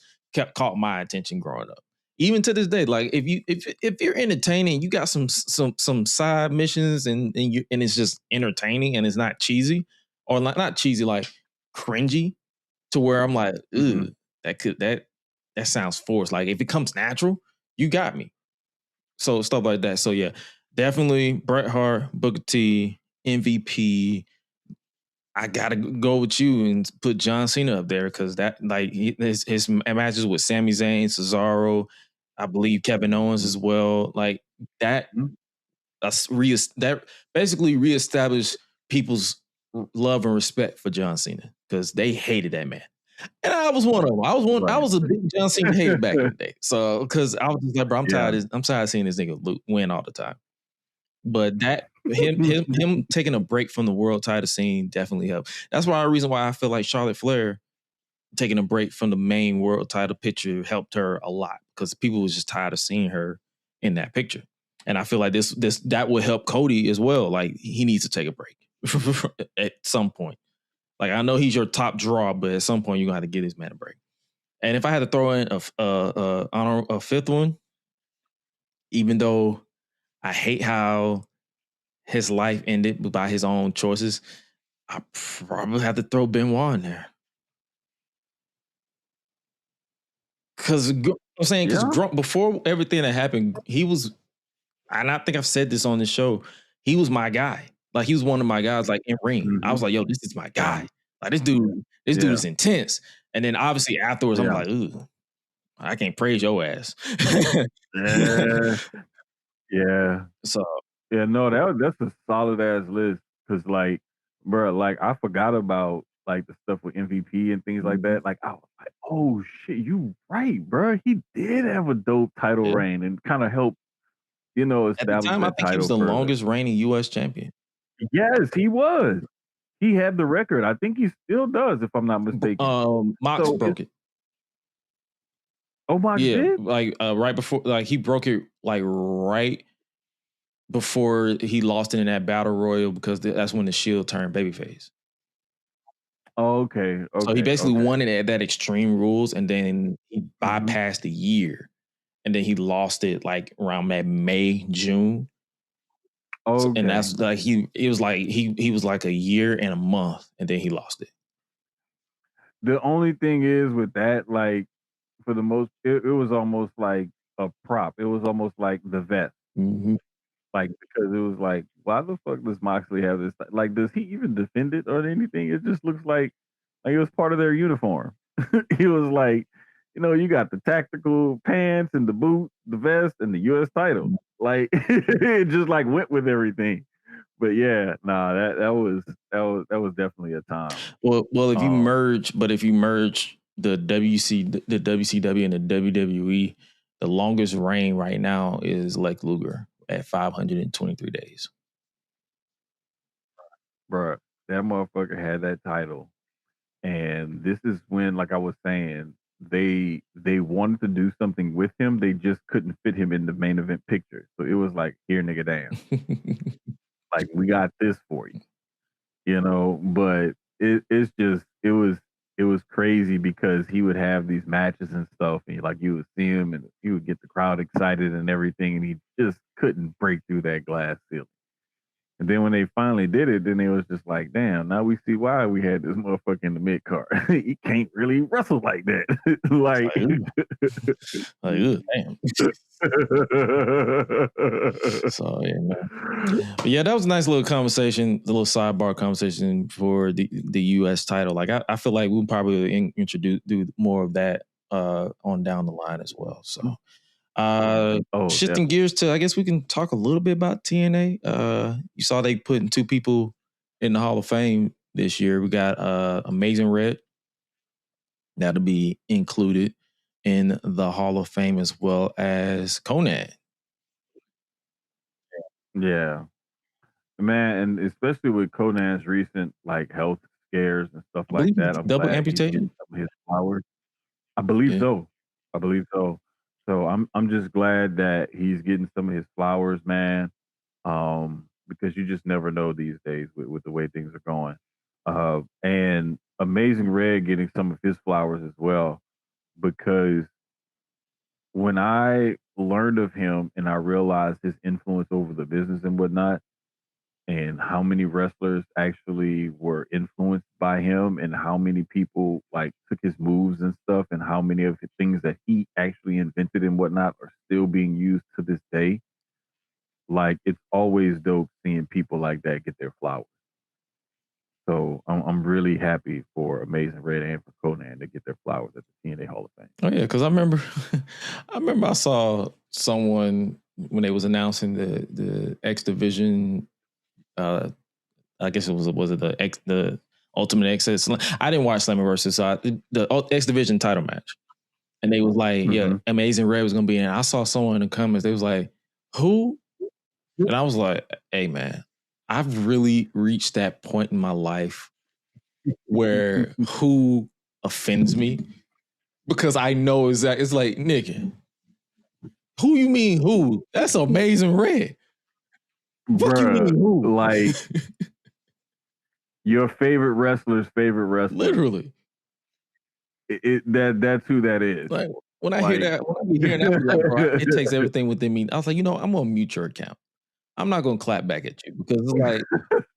caught my attention growing up. Even to this day, like if you're entertaining, you got some side missions and it's just entertaining and it's not cheesy or not cheesy, like cringy to where I'm like, ugh, that sounds forced. Like, if it comes natural, you got me. So stuff like that. So yeah, definitely Bret Hart, Booker T, MVP. I gotta go with you and put John Cena up there because that, like, his matches with Sami Zayn, Cesaro, I believe Kevin Owens as well. Like that, that basically reestablished people's love and respect for John Cena because they hated that man. And I was one of them. I was a big John Cena hater back in the day. So because I was just like, bro, I'm tired of seeing this nigga win all the time. But that him taking a break from the world title scene definitely helped. That's the reason why I feel like Charlotte Flair taking a break from the main world title picture helped her a lot because people was just tired of seeing her in that picture. And I feel like that would help Cody as well. Like, he needs to take a break at some point. Like, I know he's your top draw, but at some point you're gonna have to give this man a break. And if I had to throw in a fifth one, even though I hate how his life ended by his own choices, I probably have to throw Benoit in there. Because before everything that happened, he was, and I think I've said this on the show, he was my guy. Like, he was one of my guys, like, in ring. I was like, yo, this is my guy. Like, this dude is intense. And then obviously afterwards, I'm like, ooh, I can't praise your ass. Yeah. So no, that's a solid ass list. Cause like, bro, like I forgot about like the stuff with MVP and things like that. Like I was like, oh shit, you right, bro. He did have a dope title reign and kind of helped, at the establish time, I that think he was title the further. longest reigning U.S. champion. Yes, he was. He had the record. I think he still does, if I'm not mistaken. Mox broke it. Oh, Mox did? Like right before, like he broke it like right before he lost it in that battle royal because that's when the Shield turned babyface. Oh, okay. So he basically won it at that Extreme Rules, and then he bypassed the year, and then he lost it like around that May, June. So, and that's like he was like a year and a month, and then he lost it. The only thing is with that, like for the most, it was almost like a prop. It was almost like the vest. Like because it was like, why the fuck does Moxley have this? Like, does he even defend it or anything? It just looks like it was part of their uniform. He was like, you got the tactical pants and the boot, the vest, and the U.S. title. Like it just like went with everything. But yeah, nah, that was definitely a time. Well, if you merge the WCW and the WWE, the longest reign right now is Lex Luger at 523 days. Bruh, that motherfucker had that title. And this is when, like I was saying, they wanted to do something with him. They just couldn't fit him in the main event picture. So it was like, here, nigga, damn. Like, we got this for you. But it's just it was crazy because he would have these matches and stuff, and like you would see him and he would get the crowd excited and everything, and he just couldn't break through that glass ceiling. And then when they finally did it, then it was just like, damn, now we see why we had this motherfucker in the mid card. He can't really wrestle like that. like damn. So yeah, man. But yeah, that was a nice little conversation, the little sidebar conversation for the U.S. title. Like I feel like we'll probably do more of that on down the line as well. So shifting gears to, I guess we can talk a little bit about TNA. You saw they putting 2 people in the Hall of Fame this year. We got Amazing Red that'll be included in the Hall of Fame, as well as Conan. Yeah, man, and especially with Conan's recent like health scares and stuff like that. I'm double glad amputation. His flowers. I believe so. So I'm just glad that he's getting some of his flowers, man. Because you just never know these days with the way things are going. And Amazing Red getting some of his flowers as well, because when I learned of him and I realized his influence over the business and whatnot, and how many wrestlers actually were influenced by him, and how many people like took his moves and stuff, and how many of the things that he actually invented and whatnot are still being used to this day. Like, it's always dope seeing people like that get their flowers. So I'm really happy for Amazing Red and for Conan to get their flowers at the TNA Hall of Fame. Oh yeah, because I remember I saw someone when they was announcing the X Division. I guess it was it the Ultimate X. I didn't watch Slammiversary, so the X Division title match, and they was like, yeah, Amazing Red was gonna be in. I saw someone in the comments. They was like, who? And I was like, hey man, I've really reached that point in my life where who offends me, because I know exactly. It's like, nigga, who you mean who? That's Amazing Red. Fuck you mean who? Like your favorite wrestler's favorite wrestler. Literally. That's who that is. Like when I hear that, when I be hearing that, I'm like, bro, it takes everything within me. I was like, I'm gonna mute your account. I'm not gonna clap back at you, because it's like,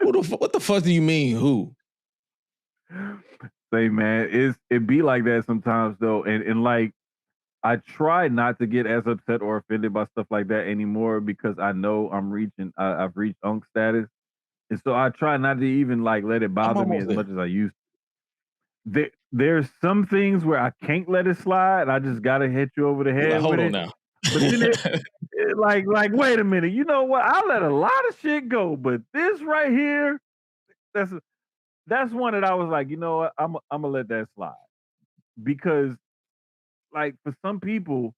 what the fuck do you mean who? Say, man, it be like that sometimes though, and like I try not to get as upset or offended by stuff like that anymore, because I know I've reached unk status, and so I try not to even like let it bother me as much as I used to. there's some things where I can't let it slide. I just gotta hit you over the head Like, hold with on it. now. But then it like wait a minute. You know what? I let a lot of shit go, but this right here, that's one that I was like, you know what? I'm gonna let that slide because, like, for some people,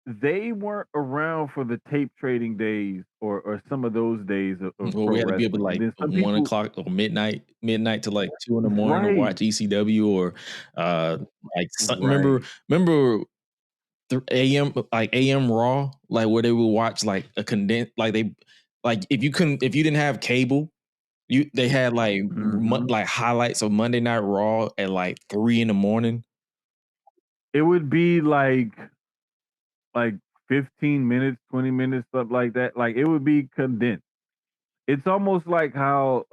they weren't around for the tape trading days or some of those days of Well, pro we had to be up at wrestling. like And then some 1 people, o'clock or midnight to like 2 in the morning to right, watch ECW or like right. remember AM like AM Raw, like where they would watch like a condensed like if you didn't have cable, they had like Mhm. like highlights of Monday Night Raw at like 3 in the morning. It would be like 15 minutes, 20 minutes, stuff like that. Like it would be condensed. It's almost like how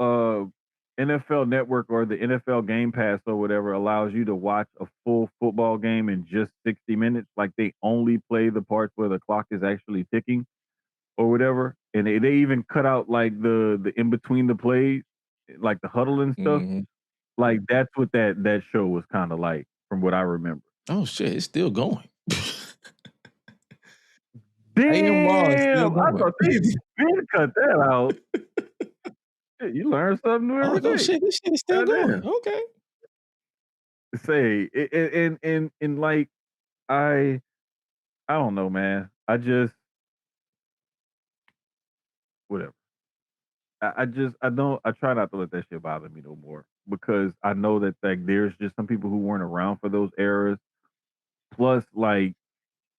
NFL Network or the NFL Game Pass or whatever allows you to watch a full football game in just 60 minutes. Like they only play the parts where the clock is actually ticking or whatever. And they even cut out like the in between the plays, like the huddle and stuff. Mhm. Like that's what that show was kind of like from what I remember. Oh shit, it's still going. AM Raw is still Damn, I going. thought they been cut that out. Shit, you learn something new I every was like, oh day. shit, this shit is still Goddamn. going. Okay. Say and like I don't know, man. I just whatever. I try not to let that shit bother me no more because I know that like there's just some people who weren't around for those eras. Plus, like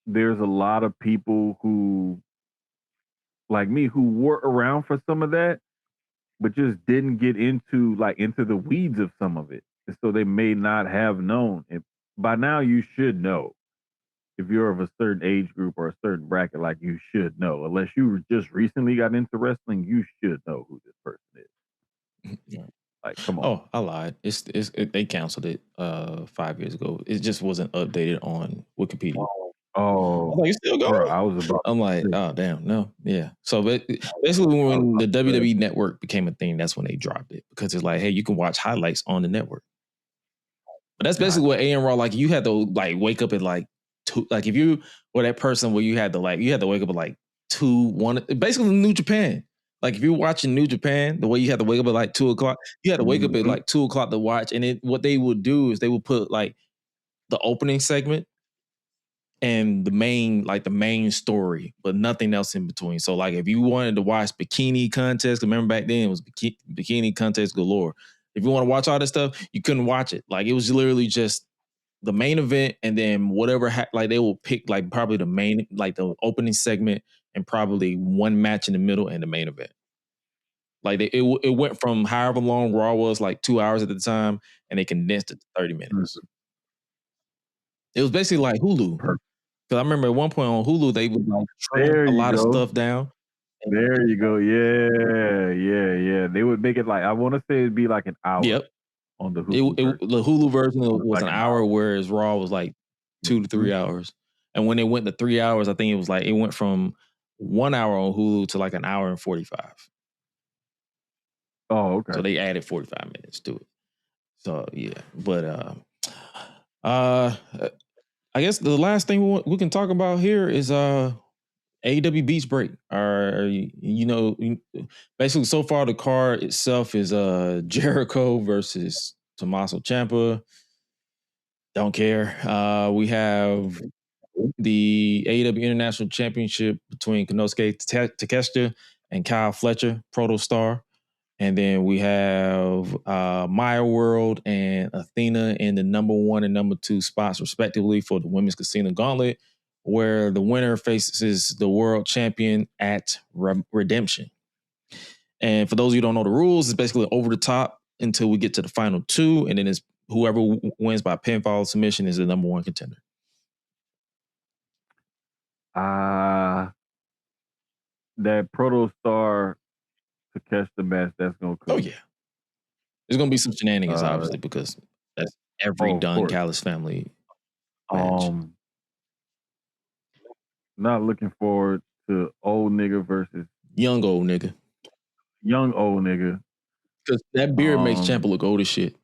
there's a lot of people who like me who were around for some of that, but just didn't get into the weeds of some of it. And so they may not have known. And by now you should know. If you're of a certain age group or a certain bracket, like you should know. Unless you just recently got into wrestling, you should know who this person is. Yeah. Like, come on. Oh, I lied. They canceled it 5 years ago. It just wasn't updated on Wikipedia. I was Oh, like, it's still bro, going? I was about I'm like, to say, oh damn, no, yeah. So basically, I was when the about to say, WWE Network became a thing, that's when they dropped it because it's like, hey, you can watch highlights on the network. But that's basically what AM Raw, like you had to like wake up at like 2, like if you were that person where you had to wake up at like 2, 1, basically New Japan. Like if you're watching New Japan, the way you had to wake up at like 2 o'clock, you had to wake up at Mhm. like 2 o'clock to watch. And what they would do is they would put like the opening segment and the main story, but nothing else in between. So like if you wanted to watch bikini contest, remember back then it was bikini contest galore. If you want to watch all this stuff, you couldn't watch it. Like it was literally just the main event, and then whatever like they will pick like probably the main, like the opening segment, and probably one match in the middle and the main event. Like it went from however long Raw was, like 2 hours at the time, and they condensed it to 30 minutes. It was basically like Hulu. Perfect. Because I remember at one point on Hulu, they would like trim There a you lot of go. stuff down. There you go. Yeah. They would make it like, I want to say it'd be like an hour Yep. on the Hulu version. The Hulu version was Like an an hour, hour. whereas Raw was like 2 to 3 hours. And when it went to 3 hours, I think it was like it went from 1 hour on Hulu to like an hour and 45. Oh, okay. So they added 45 minutes to it. So yeah, but I guess the last thing we can talk about here is AEW Beach Break. Basically so far the card itself is Jericho versus Tommaso Ciampa. Don't care. We have the AEW International Championship between Konosuke Takeshita and Kyle Fletcher, Proto Star. And then we have Maya World and Athena in the number 1 and number 2 spots, respectively, for the Women's Casino Gauntlet, where the winner faces the world champion at Redemption. And for those of you who don't know the rules, it's basically over the top until we get to the final 2, and then it's whoever wins by pinfall submission is the number 1 contender. That Proto Star to catch the match, that's gonna cook. Oh yeah, there's gonna be some shenanigans, obviously, because that's every Don Callis family match. Not looking forward to old nigga versus young old nigga. Young old nigga. Because that beard makes Ciampa look old as shit.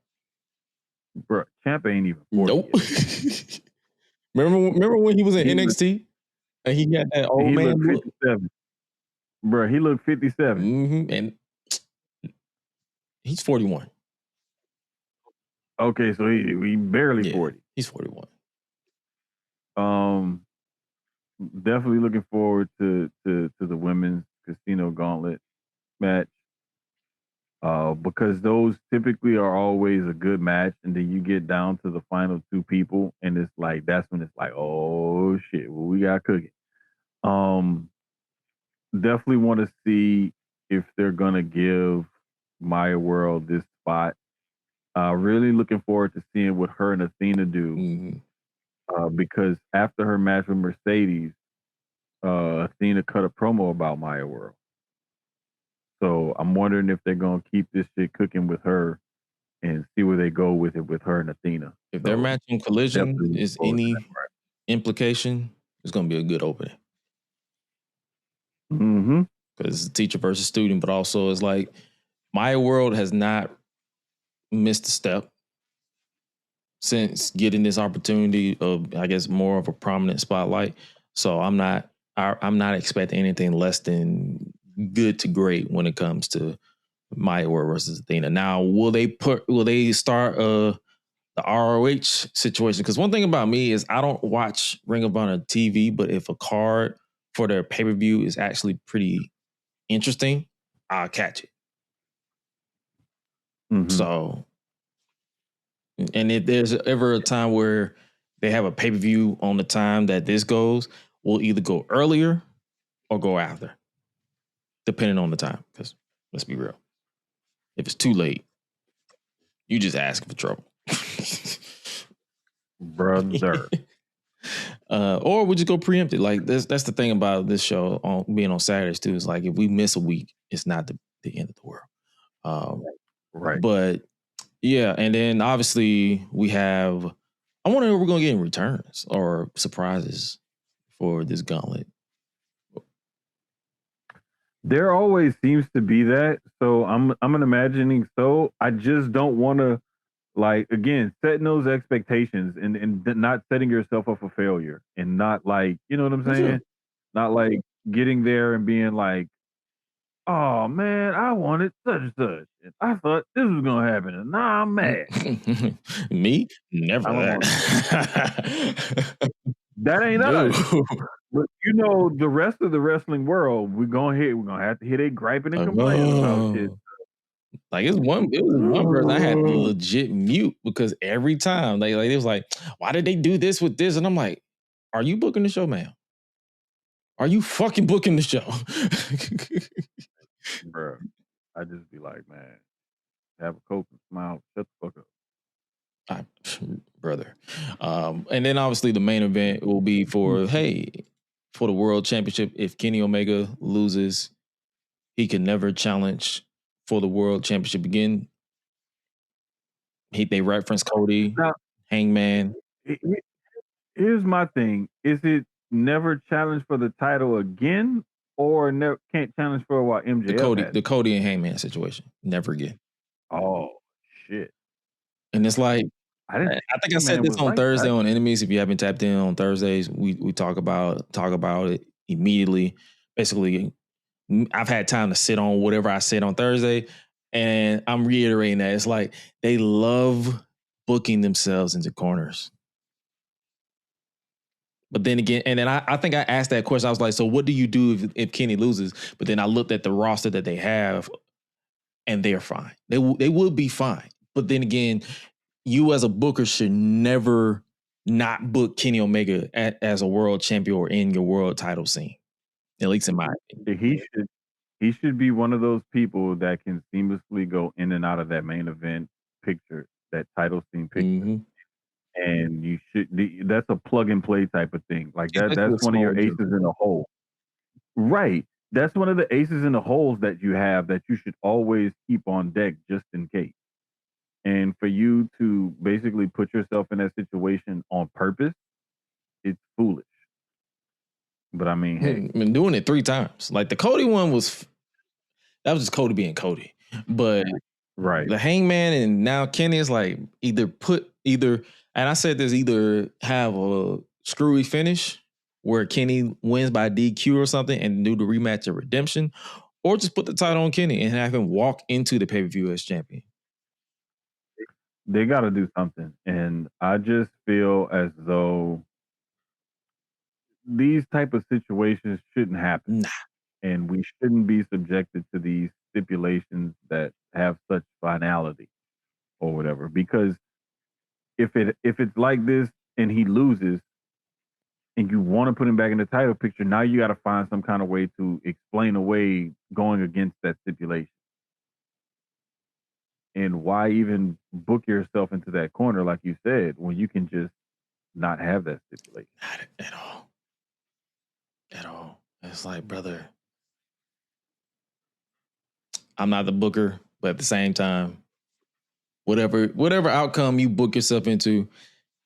Bro, Ciampa ain't even 40 Nope. yet. remember when he was in NXT and he got that old man look 57. Bro, he looked 57. Mm-hmm. And he's 41. Okay, so he barely 40. He's 41. Definitely looking forward to the women's Casino Gauntlet match. Because those typically are always a good match, and then you get down to the final two people, and it's like that's when it's like, oh shit, well, we got cooking. Definitely want to see if they're gonna give Maya World this spot. Really looking forward to seeing what her and Athena do. Mm-hmm. Because after her match with Mercedes, Athena cut a promo about Maya World. So I'm wondering if they're gonna keep this shit cooking with her and see where they go with it with her and Athena. If their match in Collision is any implication, it's gonna be a good opening. Mm-hmm. Because it's teacher versus student, but also it's like Maya World has not missed a step since getting this opportunity of, I guess, more of a prominent spotlight. So I'm not expecting anything less than good to great when it comes to Maya World versus Athena. Now, will they start the ROH situation? Because one thing about me is I don't watch Ring of Honor TV, but if a card for their pay-per-view is actually pretty interesting, I'll catch it. Mm-hmm. So, and if there's ever a time where they have a pay-per-view on the time that this goes, we'll either go earlier or go after, depending on the time. Because let's be real, if it's too late, you just asking for trouble. Brother. Or we just go preempted. Like that's the thing about this show being on Saturdays too. Is like if we miss a week, it's not the end of the world. Right. But yeah, and then obviously we have. I wonder if we're gonna get any returns or surprises for this gauntlet. There always seems to be that, so I'm imagining so. I just don't want to, like, again, setting those expectations and not setting yourself up for failure, and not like, you know what I'm saying? Sure. Not like getting there and being like, oh man, I wanted such and such, and I thought this was gonna happen, and now I'm mad. Me? Never that. That ain't us. But you know, the rest of the wrestling world, we're gonna have to hear they griping and complaining about shit. Like it was one person I had to legit mute because every time they was like, why did they do this with this? And I'm like, are you booking the show, ma'am? Are you fucking booking the show? Bro, I just be like, man, have a coke and smile, shut the fuck up. Brother. And then obviously the main event will be for the World Championship. If Kenny Omega loses, he can never challenge for the World Championship again. They reference Cody, now, Hangman. Here's my thing. Is it never challenge for the title again, or never can't challenge for what MJF the Cody and Hangman situation. Never again. Oh, shit. And it's like, I think I said this on Thursday on Enemies. If you haven't tapped in on Thursdays, we talk about it immediately. Basically, I've had time to sit on whatever I said on Thursday, and I'm reiterating that. It's like they love booking themselves into corners. But then again, and then I think I asked that question. I was like, so what do you do if Kenny loses? But then I looked at the roster that they have, and they're fine. They would be fine. But then again, you as a booker should never not book Kenny Omega as a world champion or in your world title scene. At least in my opinion. He should be one of those people that can seamlessly go in and out of that main event picture, that title scene picture. Mm-hmm. And that's a plug and play type of thing. Like that's one of your aces in the hole. Right. That's one of the aces in the holes that you have that you should always keep on deck just in case. And for you to basically put yourself in that situation on purpose, it's foolish. But I mean, hey, I've been doing it 3 times. Like the Cody one that was just Cody being Cody. But Right. The Hangman and now Kenny is like either, and I said this, either have a screwy finish where Kenny wins by DQ or something and do the rematch of redemption, or just put the title on Kenny and have him walk into the pay-per-view as champion. They got to do something. And I just feel as though these type of situations shouldn't happen. Nah. And we shouldn't be subjected to these stipulations that have such finality or whatever. Because if it's like this and he loses and you want to put him back in the title picture, now you got to find some kind of way to explain away going against that stipulation. And why even book yourself into that corner, like you said, when you can just not have that stipulation? Not at all. At all. It's like, brother, I'm not the booker, but at the same time, whatever outcome you book yourself into,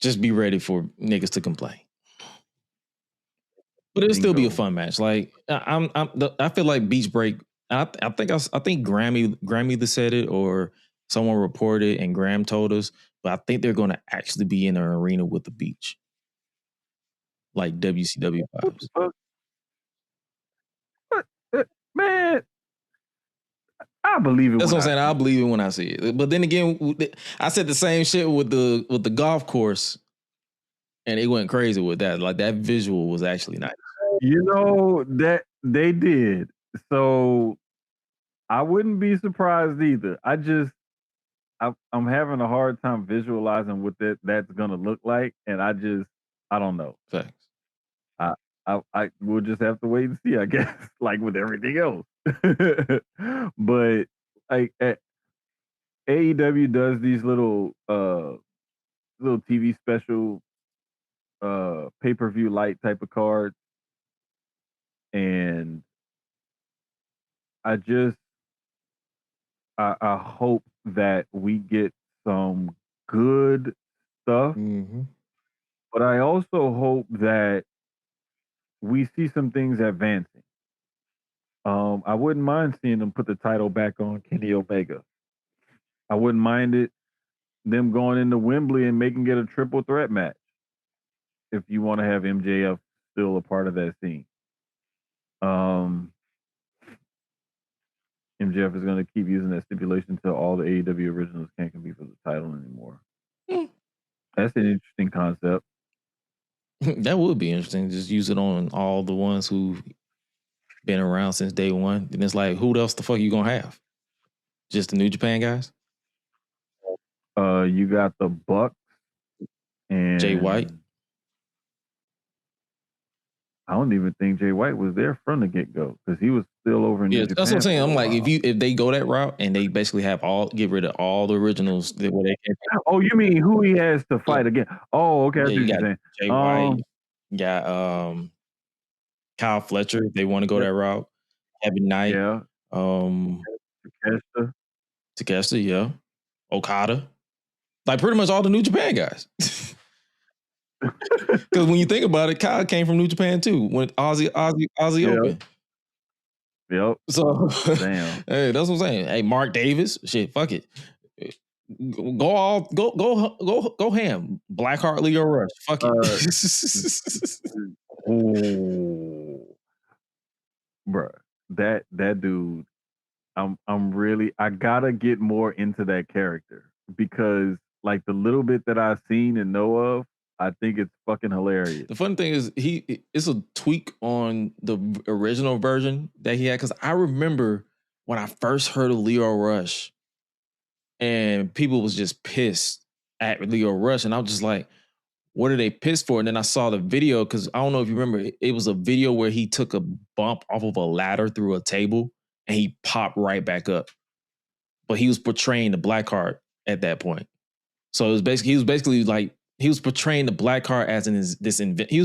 just be ready for niggas to complain. But it'll still be a fun match. Like I feel like Beach Break. I think Grammy either said it or someone reported and Graham told us. But I think they're going to actually be in an arena with the beach, like WCW vibes. Man, I believe it. That's what I'm saying. I'll believe it when I see it. But then again, I said the same shit with the golf course, and it went crazy with that. Like that visual was actually nice. You know that they did. So I wouldn't be surprised either. I'm having a hard time visualizing what that's gonna look like, and I don't know. Facts. I we'll just have to wait and see, I guess, like with everything else. But like AEW does these little TV special pay-per-view light type of cards, and I hope that we get some good stuff, but I also hope that we see some things advancing. I wouldn't mind seeing them put the title back on Kenny Omega. I wouldn't mind them going into Wembley and making it a triple threat match. If you want to have MJF still a part of that scene. MJF is going to keep using that stipulation until all the AEW originals can't compete for the title anymore. That's an interesting concept. That would be interesting. Just use it on all the ones who've been around since day one. And it's like, who else the fuck you gonna have? Just the New Japan guys? You got the Bucks and Jay White. I don't even think Jay White was there from the get-go because he was still over in New Japan. That's what I'm saying. I'm like, if they go that route and they basically get rid of all the originals where they can. Oh, you mean who he has to fight again? Oh, okay. You got Jay White. You got Kyle Fletcher. If they want to go that route. Kevin Knight. Yeah. Takeshita, yeah. Okada. Like pretty much all the New Japan guys. Because when you think about it, Kyle came from New Japan too. When Aussie Open. Yep. So damn. Hey, that's what I'm saying. Hey, Mark Davis, shit, fuck it. Go ham. Blackheart, Leo Rush. Fuck it. Bruh, that dude, I gotta get more into that character because like the little bit that I've seen and know of, I think it's fucking hilarious. The fun thing is it's a tweak on the original version that he had, because I remember when I first heard of Leo Rush and people was just pissed at Leo Rush, and I was just like, what are they pissed for? And then I saw the video, because I don't know if you remember, it was a video where he took a bump off of a ladder through a table and he popped right back up. But he was portraying the Blackheart at that point. So he was portraying the Blackheart as he was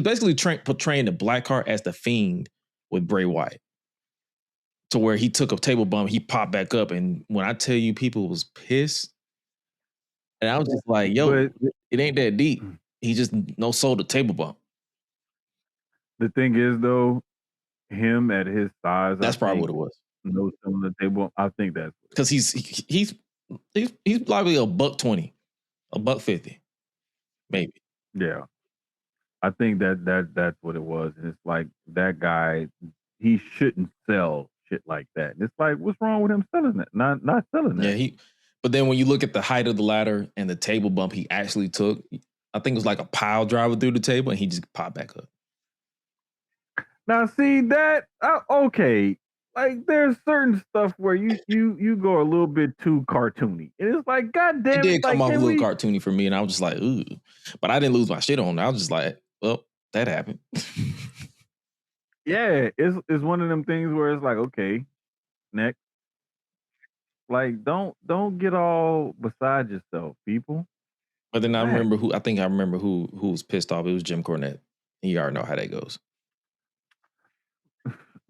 basically portraying the Blackheart as the Fiend with Bray Wyatt. To where he took a table bump, he popped back up, and when I tell you people was pissed, and I was just like, yo, it ain't that deep. He just no sold a table bump. The thing is though, him at his size, that's probably what it was. No selling the table. I think that's because he's He's probably $120, $150, maybe. Yeah. I think that's what it was. And it's like that guy, he shouldn't sell shit like that. And it's like, what's wrong with him selling it? Not selling Yeah, that. but then when you look at the height of the ladder and the table bump he actually took, I think it was like a pile driver through the table and he just popped back up. Now see that okay. Like there's certain stuff where you go a little bit too cartoony. And it's like, God damn It did come off a little cartoony. cartoony for me, and I was just like, ooh. But I didn't lose my shit on it. I was just like, well, that happened. Yeah, it's one of them things where it's like, okay, next. Like don't get all beside yourself, people. But then I Relax. remember who was pissed off. It was Jim Cornette. You already know how that goes.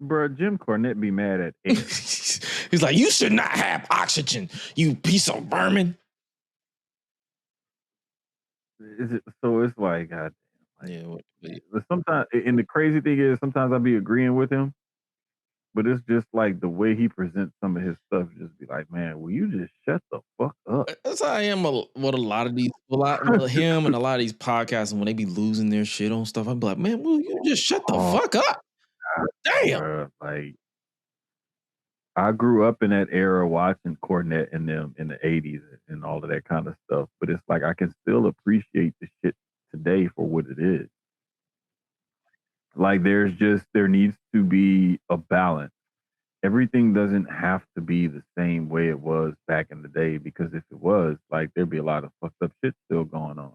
Bro, Jim Cornette be mad at air. He's like, you should not have oxygen, you piece of vermin. So it's like, God damn. Yeah. Sometimes, and the crazy thing is, sometimes I be agreeing with him, but it's just like the way he presents some of his stuff. Just be like, man, will you just shut the fuck up? That's how I am with a lot of these, him and a lot of these podcasts, and when they be losing their shit on stuff, I'd be like, man, will you just shut the fuck up? Damn. Bruh, like, I grew up in that era watching Cornette and them in the 80s and all of that kind of stuff, but it's like I can still appreciate the shit today for what it is. Like there needs to be a balance. Everything doesn't have to be the same way it was back in the day, because if it was, like, there'd be a lot of fucked up shit still going on.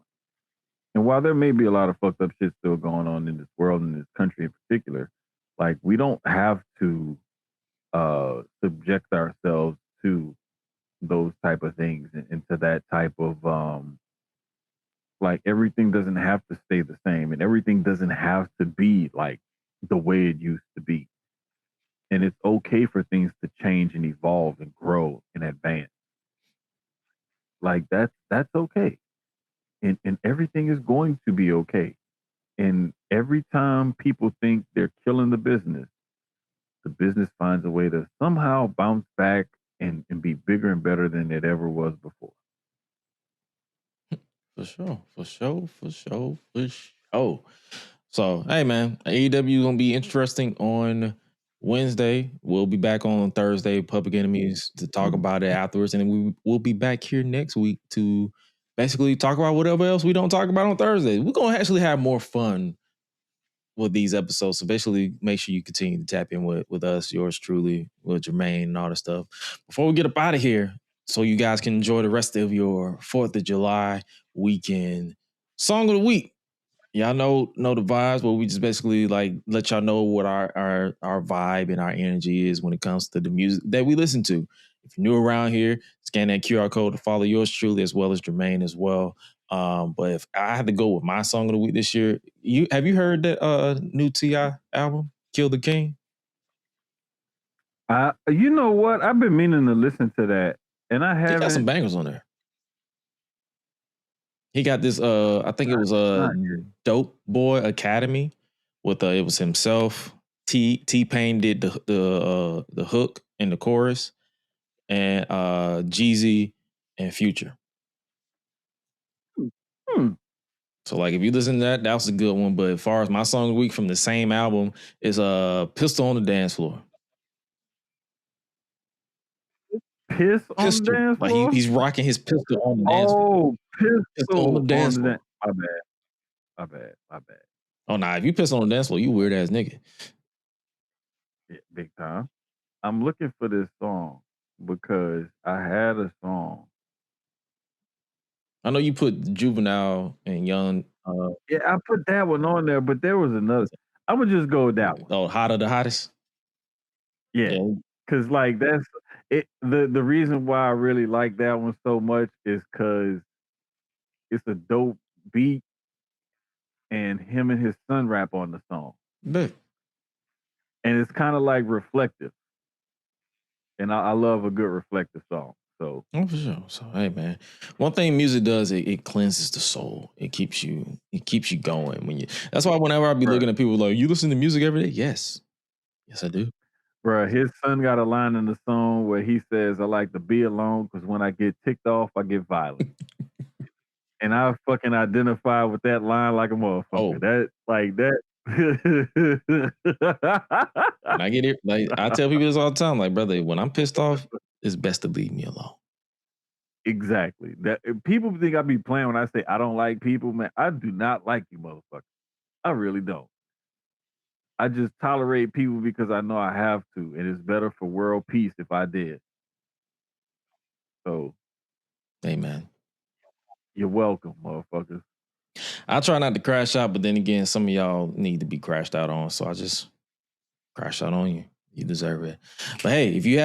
And while there may be a lot of fucked up shit still going on in this world and this country in particular, like we don't have to subject ourselves to those type of things and to that type of like everything doesn't have to stay the same and everything doesn't have to be like the way it used to be. And it's okay for things to change and evolve and grow and advance. Like that's okay. And everything is going to be okay. And every time people think they're killing the business finds a way to somehow bounce back and be bigger and better than it ever was before. For sure. So, hey, man, AEW is going to be interesting on Wednesday. We'll be back on Thursday, Public Enemies, to talk about it afterwards. And then we'll be back here next week to basically talk about whatever else we don't talk about on Thursday. We're going to actually have more fun with these episodes. So basically, make sure you continue to tap in with us, yours truly, with Jermaine and all that stuff. Before we get up out of here, so you guys can enjoy the rest of your 4th of July weekend, Song of the Week. Y'all know the vibes, but we just basically like let y'all know what our vibe and our energy is when it comes to the music that we listen to. If you're new around here, scan that QR code to follow yours truly as well as Jermaine as well. But if I had to go with my song of the week this year, have you heard that new T.I. album, Kill the King? You know what? I've been meaning to listen to that, and I haven't. He got some bangers on there. He got this. I think it was Dope Boy Academy with it was himself. T-Pain did the hook and the chorus, and Jeezy and Future. So like if you listen to that was a good one. But as far as my song of the week from the same album is Pistol on the Dance Floor. Pistol on the dance floor? Like he's rocking his pistol on the dance floor. Oh, pistol on the dance floor. My bad. Oh nah, if you pistol on the dance floor, you weird ass nigga. Yeah, big time. I'm looking for this song because I had a song. I know you put Juvenile and Young. Yeah, I put that one on there, but there was another. I'm gonna just go with that one. Oh, Hotter the Hottest? Yeah. Cause like that's it. The reason why I really like that one so much is cause it's a dope beat and him and his son rap on the song. Bet. And it's kind of like reflective. And I love a good reflective song. So for sure. So hey man, one thing music does, it cleanses the soul. It keeps you going when you. That's why whenever I be looking at people like, you listen to music every day? Yes I do. Bruh, his son got a line in the song where he says, I like to be alone because when I get ticked off, I get violent. And I fucking identify with that line like a motherfucker. Oh. That. And I get it. Like, I tell people this all the time. Like, brother, when I'm pissed off, it's best to leave me alone. Exactly. That people think I be playing when I say I don't like people, man. I do not like you, motherfucker. I really don't. I just tolerate people because I know I have to, and it's better for world peace if I did. So, amen. You're welcome, motherfuckers. I try not to crash out, but then again, some of y'all need to be crashed out on, so I just crash out on you. You deserve it. But hey, if you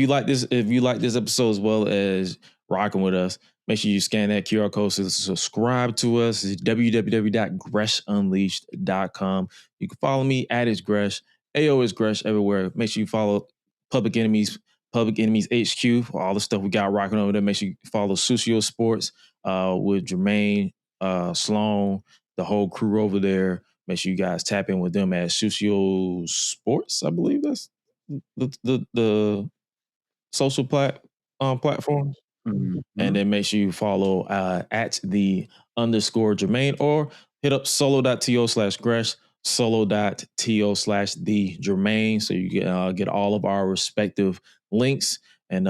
like this episode as well as rocking with us, make sure you scan that QR code to subscribe to us. It's www.gressunleashed.com. You can follow me at It's Gresh. AO is Gresh everywhere. Make sure you follow Public Enemies HQ for all the stuff we got rocking over there. Make sure you follow Susio Sports with Jermaine, Sloan, the whole crew over there. Make sure you guys tap in with them at Susio Sports. I believe that's the social platforms. Mm-hmm. And then make sure you follow at the _Jermaine or hit up solo.to/Gresh, solo.to/the Jermaine. So you get all of our respective links. And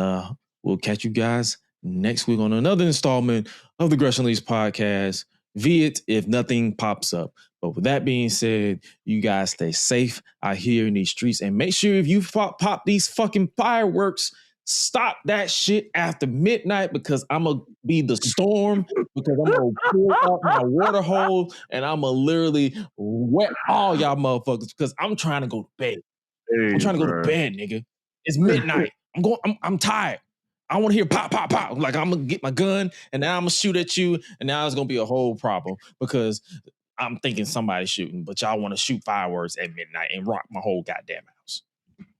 we'll catch you guys next week on another installment of the Gresh Unleashed podcast. Via it if nothing pops up. But with that being said, you guys stay safe out here in these streets. And make sure if you pop these fucking fireworks, stop that shit after midnight, because I'm going to be the storm, because I'm going to pull out my water hose and I'm going to literally wet all y'all motherfuckers because I'm trying to go to bed. Hey, I'm trying to go to bed, nigga. It's midnight. I'm tired. I want to hear pop, pop, pop. Like, I'm going to get my gun and now I'm going to shoot at you. And now it's going to be a whole problem because I'm thinking somebody's shooting, but y'all want to shoot fireworks at midnight and rock my whole goddamn house.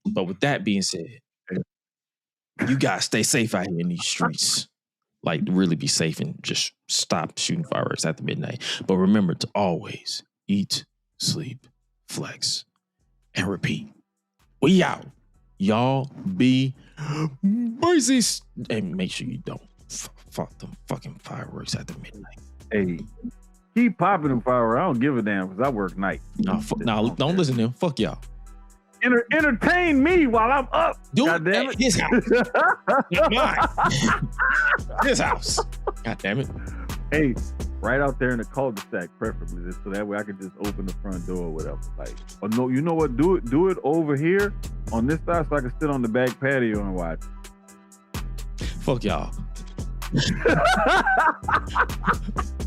But with that being said, you guys stay safe out here in these streets. Like, really be safe and just stop shooting fireworks after midnight. But remember to always eat, sleep, flex, and repeat. We out. Y'all be busy. And make sure you don't fuck them fucking fireworks after midnight. Hey, keep popping them fireworks. I don't give a damn because I work night. No, don't listen to them. Fuck y'all. Entertain me while I'm up. God damn it. His house. Not mine. His house. God damn it. Hey, right out there in the cul-de-sac, preferably, so that way I can just open the front door or whatever. Like, or no, you know what? Do it over here on this side so I can sit on the back patio and watch. Fuck y'all.